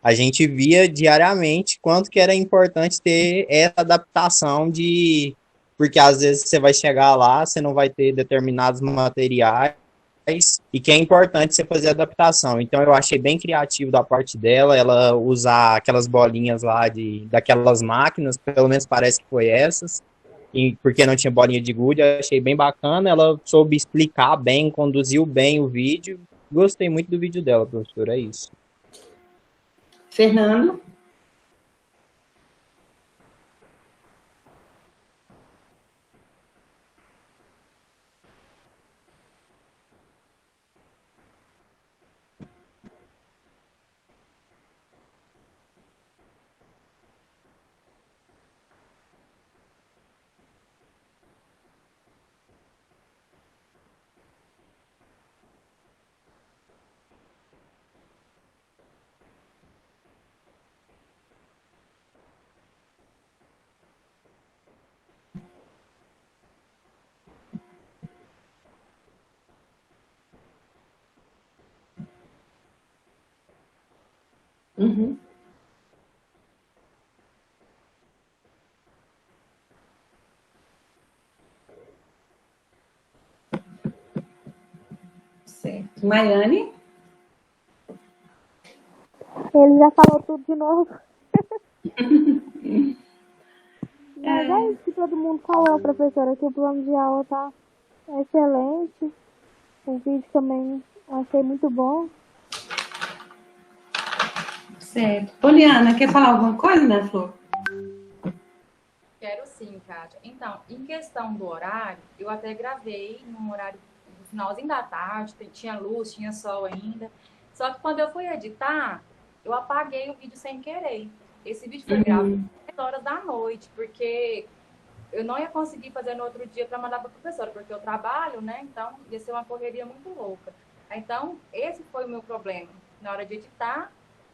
a gente via diariamente quanto que era importante ter essa adaptação porque às vezes você vai chegar lá, você não vai ter determinados materiais, e que é importante você fazer adaptação. Então eu achei bem criativo da parte dela, ela usar aquelas bolinhas lá daquelas máquinas, pelo menos parece que foi essas, e porque não tinha bolinha de gude, eu achei bem bacana, ela soube explicar bem, conduziu bem o vídeo, gostei muito do vídeo dela, professor, é isso. Fernando? Uhum. Certo. Maiane? Ele já falou tudo de novo. Mas é isso que todo mundo falou, professora, que o plano de aula tá excelente. O vídeo também achei muito bom. Certo. Poliana, quer falar alguma coisa, né, Flor? Quero sim, Kátia. Então, em questão do horário, eu até gravei num horário no finalzinho da tarde, tinha luz, tinha sol ainda. Só que quando eu fui editar, eu apaguei o vídeo sem querer. Esse vídeo foi gravado às 10 horas da noite, porque eu não ia conseguir fazer no outro dia para mandar para a professora, porque eu trabalho, né? Então, ia ser uma correria muito louca. Então, esse foi o meu problema. Na hora de editar,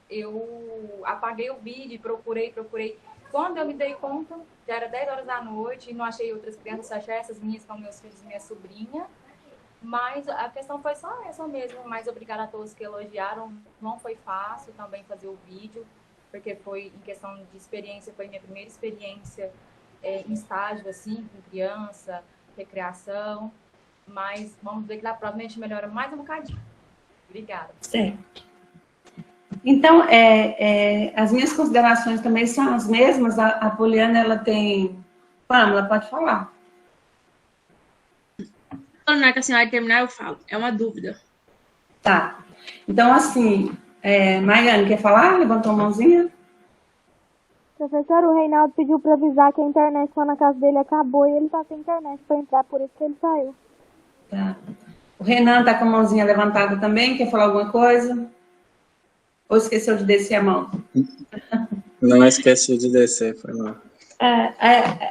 eu apaguei o vídeo, procurei. Quando eu me dei conta, já era 10 horas da noite e não achei outras crianças, só achei essas minhas com meus filhos e minha sobrinha. Mas a questão foi só essa mesmo. Mas obrigada a todos que elogiaram. Não foi fácil também fazer o vídeo, porque foi em questão de experiência, foi minha primeira experiência em estágio, assim, com criança, recreação. Mas vamos ver que da próxima a gente melhora mais um bocadinho. Obrigada. Certo. Então, as minhas considerações também são as mesmas. A Poliana, ela tem... Pamela, pode falar. Na hora que a senhora terminar, eu falo. É uma dúvida. Tá. Então, assim, Maiane, quer falar? Levantou a mãozinha? Professor, o Reinaldo pediu para avisar que a internet lá na casa dele acabou e ele tá sem internet para entrar, por isso que ele saiu. Tá. O Renan tá com a mãozinha levantada também, quer falar alguma coisa? Ou esqueceu de descer a mão? Não esqueci de descer, foi lá.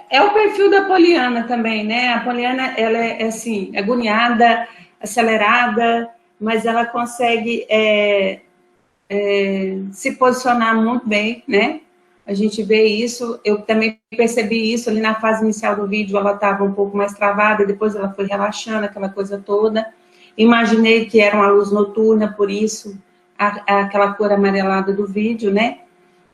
É o perfil da Poliana também, né? A Poliana, ela é assim, agoniada, acelerada, mas ela consegue se posicionar muito bem, né? A gente vê isso, eu também percebi isso ali na fase inicial do vídeo, ela estava um pouco mais travada, depois ela foi relaxando, aquela coisa toda. Imaginei que era uma luz noturna, por isso, aquela cor amarelada do vídeo, né?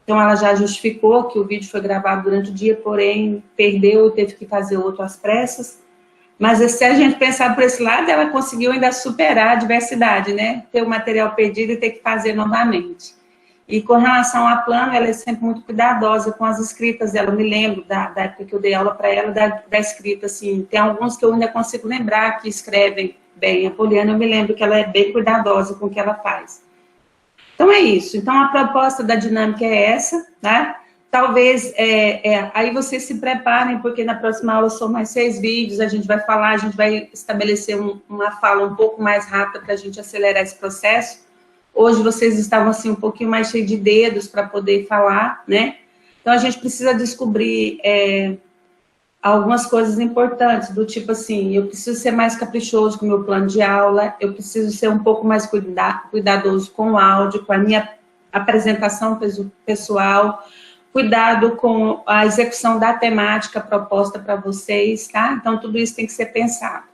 Então, ela já justificou que o vídeo foi gravado durante o dia, porém, perdeu e teve que fazer outro às pressas. Mas, se a gente pensar por esse lado, ela conseguiu ainda superar a adversidade, né? Ter o material perdido e ter que fazer novamente. E com relação a plano, ela é sempre muito cuidadosa com as escritas dela. Eu me lembro da época que eu dei aula para ela, da escrita, assim. Tem alguns que eu ainda consigo lembrar que escrevem bem. A Poliana, eu me lembro que ela é bem cuidadosa com o que ela faz. Então, é isso. Então, a proposta da dinâmica é essa, tá? Talvez, aí vocês se preparem, porque na próxima aula são mais 6 vídeos, a gente vai falar, a gente vai estabelecer uma fala um pouco mais rápida para a gente acelerar esse processo. Hoje vocês estavam, assim, um pouquinho mais cheios de dedos para poder falar, né? Então, a gente precisa descobrir algumas coisas importantes, do tipo assim, eu preciso ser mais caprichoso com o meu plano de aula, eu preciso ser um pouco mais cuidadoso com o áudio, com a minha apresentação pessoal, cuidado com a execução da temática proposta para vocês, tá? Então, tudo isso tem que ser pensado.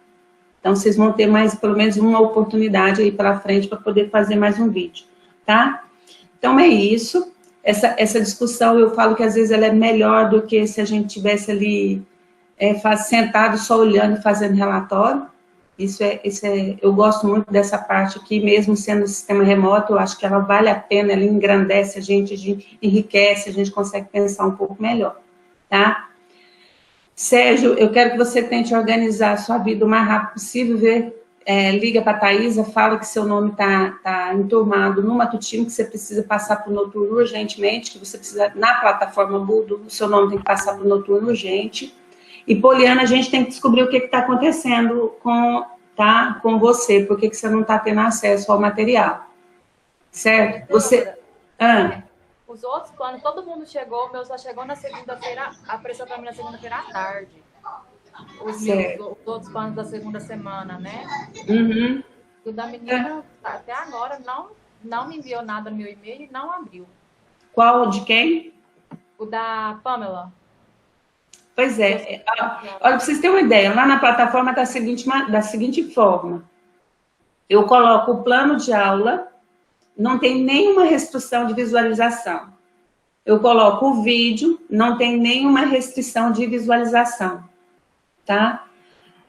Então, vocês vão ter mais, pelo menos, uma oportunidade aí pela frente para poder fazer mais um vídeo, tá? Então, é isso. Essa discussão, eu falo que às vezes ela é melhor do que se a gente tivesse ali sentado só olhando e fazendo relatório. Eu gosto muito dessa parte aqui, mesmo sendo um sistema remoto, eu acho que ela vale a pena, ela engrandece a gente enriquece, a gente consegue pensar um pouco melhor, tá? Sérgio, eu quero que você tente organizar a sua vida o mais rápido possível, liga para a Thaisa, fala que seu nome está enturmado no matutino, que você precisa passar para o noturno urgentemente, que você precisa, na plataforma Moodle, o seu nome tem que passar para o noturno urgente. E, Poliana, a gente tem que descobrir o que está acontecendo com você, por que você não está tendo acesso ao material. Certo? Você... Os outros planos, todo mundo chegou, o meu só chegou na segunda-feira, apareceu para mim na segunda-feira à tarde. Os outros planos da segunda semana, né? Uhum. O da menina, até agora, não me enviou nada no meu e-mail e não abriu. Qual? De quem? O da Pamela. Pois é. Olha, para vocês terem uma ideia, lá na plataforma da seguinte forma. Eu coloco o plano de aula, não tem nenhuma restrição de visualização. Eu coloco o vídeo, não tem nenhuma restrição de visualização. Tá?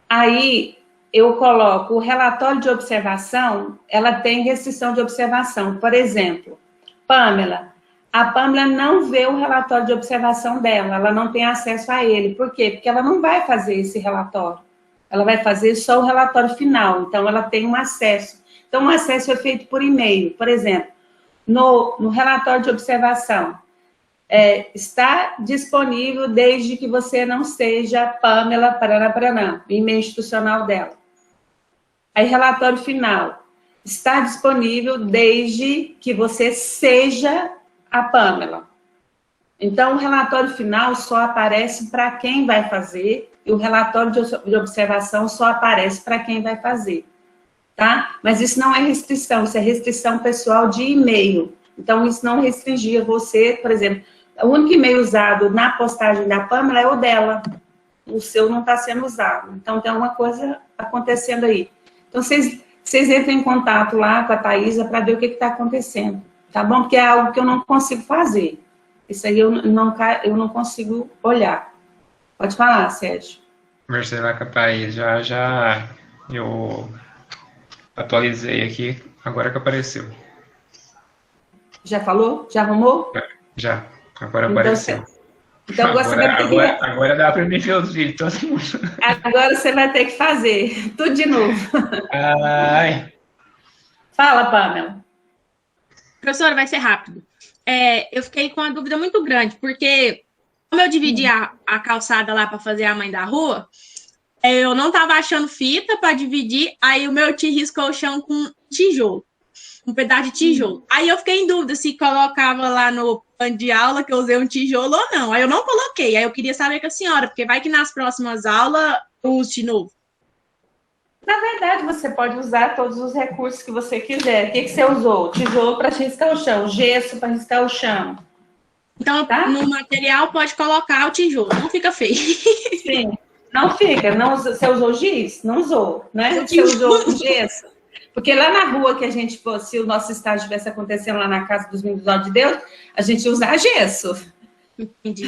Aí, eu coloco o relatório de observação, ela tem restrição de observação. Por exemplo, a Pamela não vê o relatório de observação dela, ela não tem acesso a ele. Por quê? Porque ela não vai fazer esse relatório. Ela vai fazer só o relatório final, então ela tem um acesso. Então, o acesso é feito por e-mail. Por exemplo, no relatório de observação, está disponível desde que você não seja Pamela, o e-mail institucional dela. Aí, relatório final, está disponível desde que você seja a Pamela. Então, o relatório final só aparece para quem vai fazer e o relatório de observação só aparece para quem vai fazer, tá? Mas isso não é restrição, isso é restrição pessoal de e-mail. Então, isso não restringia você, por exemplo, o único e-mail usado na postagem da Pamela é o dela. O seu não está sendo usado. Então, tem alguma coisa acontecendo aí. Então, vocês entrem em contato lá com a Thaisa para ver o que está acontecendo. Tá bom? Porque é algo que eu não consigo fazer. Isso aí eu não consigo olhar. Pode falar, Sérgio. Conversei lá com a Thaís, já eu atualizei aqui, agora que apareceu. Já falou? Já arrumou? Já, agora apareceu. Então agora você vai ter que... Agora dá para me ver os vídeos, todo mundo. Agora você vai ter que fazer tudo de novo. Ai. Fala, Pamela. Professora, vai ser rápido. Eu fiquei com uma dúvida muito grande, porque como eu dividi a calçada lá para fazer a mãe da rua, eu não estava achando fita para dividir, aí o meu tio riscou o chão com tijolo, um pedaço de tijolo. Aí eu fiquei em dúvida se colocava lá no plano de aula que eu usei um tijolo ou não. Aí eu não coloquei, aí eu queria saber com a senhora, porque vai que nas próximas aulas eu uso de novo. Na verdade, você pode usar todos os recursos que você quiser. O que você usou? Tijolo para riscar o chão, gesso para riscar o chão. Então, no material pode colocar o tijolo, não fica feio. Sim, não fica. Não, você usou giz? Não usou, né? Você usou gesso? Porque lá na rua que a gente fosse, se o nosso estágio estivesse acontecendo lá na Casa dos Meninos de Deus, a gente ia usar gesso. Entendi.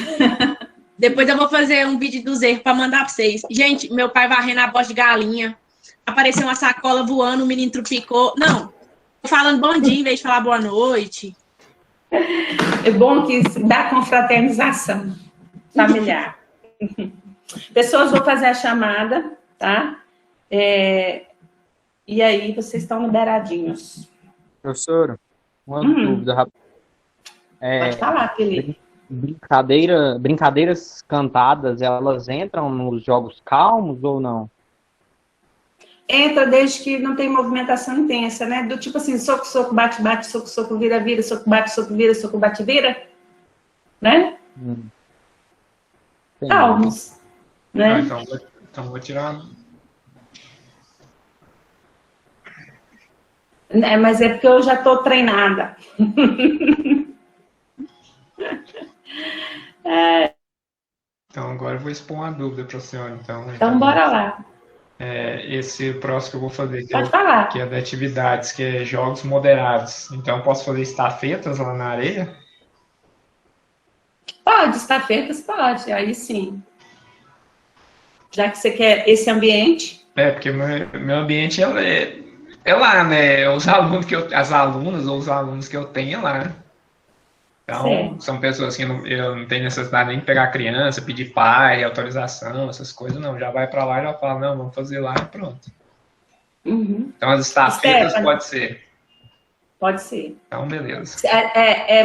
Depois eu vou fazer um vídeo dos erros para mandar para vocês. Gente, meu pai varrendo a bosta de galinha. Apareceu uma sacola voando, o menino trupicou. Não, tô falando bom dia em vez de falar boa noite. É bom que dá confraternização familiar. Pessoas, vou fazer a chamada, tá? E aí, vocês estão liberadinhos. Professora, uma dúvida rápida. Pode falar, Felipe. Brincadeiras cantadas, elas entram nos jogos calmos ou não? Entra desde que não tem movimentação intensa, né? Do tipo assim, soco, soco, bate, bate, soco, soco, vira, vira, soco, bate, soco, vira, soco, bate, vira. Né? Calmos. Né? Então vou tirar... Mas é porque eu já estou treinada. Então agora eu vou expor uma dúvida para a senhora. Então bora lá. Esse próximo que eu vou fazer, que é de atividades, que é jogos moderados. Então, eu posso fazer estafetas lá na areia? Pode, estafetas pode, aí sim. Já que você quer esse ambiente. Porque meu ambiente é lá, né? Os alunos as alunas ou os alunos que eu tenho é lá. Então, são pessoas que eu não tenho necessidade nem de pegar a criança, pedir pai, autorização, essas coisas, não. Já vai para lá e já fala, não, vamos fazer lá e pronto. Então, as estafetas pode ser. Pode ser. Então, beleza.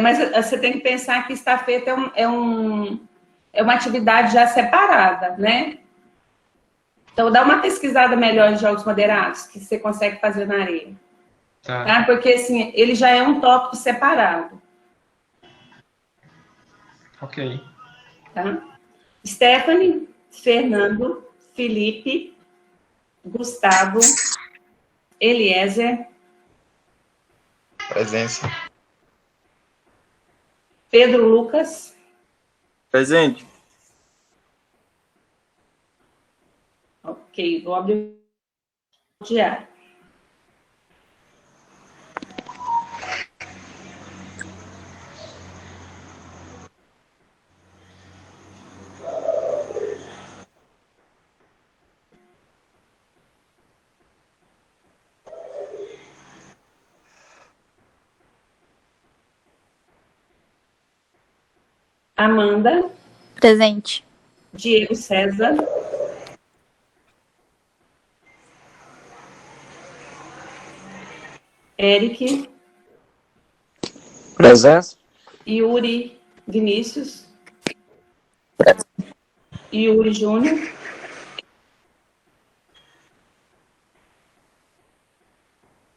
Mas você tem que pensar que estafeta é uma atividade já separada, né? Então, dá uma pesquisada melhor em jogos moderados, que você consegue fazer na areia. Tá? Porque, assim, ele já é um tópico separado. Ok. Tá? Stephanie, Fernando, Felipe, Gustavo, Eliezer. Presença. Pedro Lucas. Presente. Ok, vou abrir o diário. Amanda. Presente. Diego César. Eric. Presença. Yuri Vinícius. Yuri Júnior.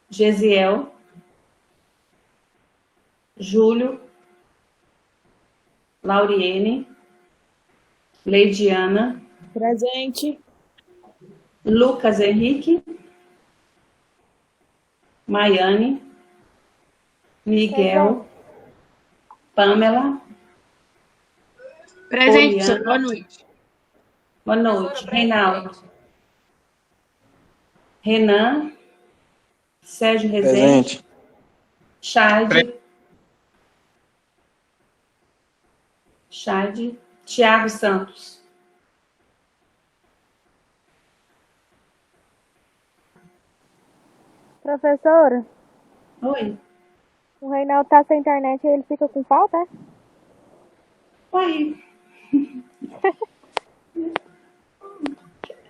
Gesiel. Júlio. Lauriene. Leidiana. Presente. Lucas Henrique. Maiane. Miguel. Pamela. Presente, Poliana. boa noite. Boa noite. Reinaldo. Renan. Sérgio Rezende. Presente. Chade. Tiago Santos. Professora, Oi. o Reinaldo tá sem internet e ele fica com falta, é? Oi.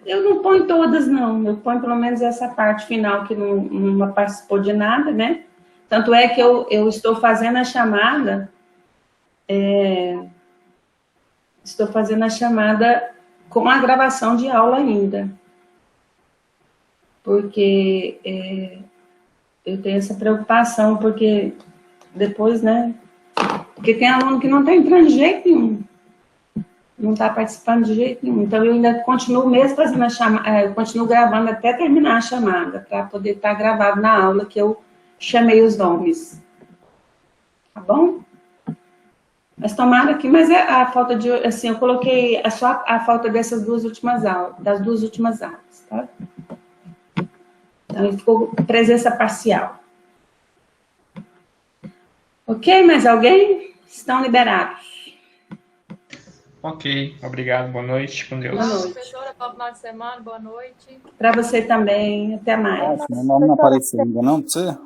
Eu não ponho todas, não. Eu ponho pelo menos essa parte final que não participou de nada, né? Tanto é que eu estou fazendo a chamada... estou fazendo a chamada com a gravação de aula ainda. Porque eu tenho essa preocupação, porque depois, né? Porque tem aluno que não está entrando de jeito nenhum. Não está participando de jeito nenhum. Então, eu ainda continuo mesmo fazendo a chamada, eu continuo gravando até terminar a chamada, para poder estar gravado na aula que eu chamei os nomes. Tá bom? Mas tomara que, mas a falta de, assim, eu coloquei só a falta dessas duas últimas aulas, das duas últimas aulas, tá? Então, ficou presença parcial. Ok, mais alguém? Estão liberados. Ok, obrigado, boa noite, com Deus. Boa noite. Professora, bom final de semana, boa noite. Para você também, até mais. Meu nome não apareceu ainda não, pra você?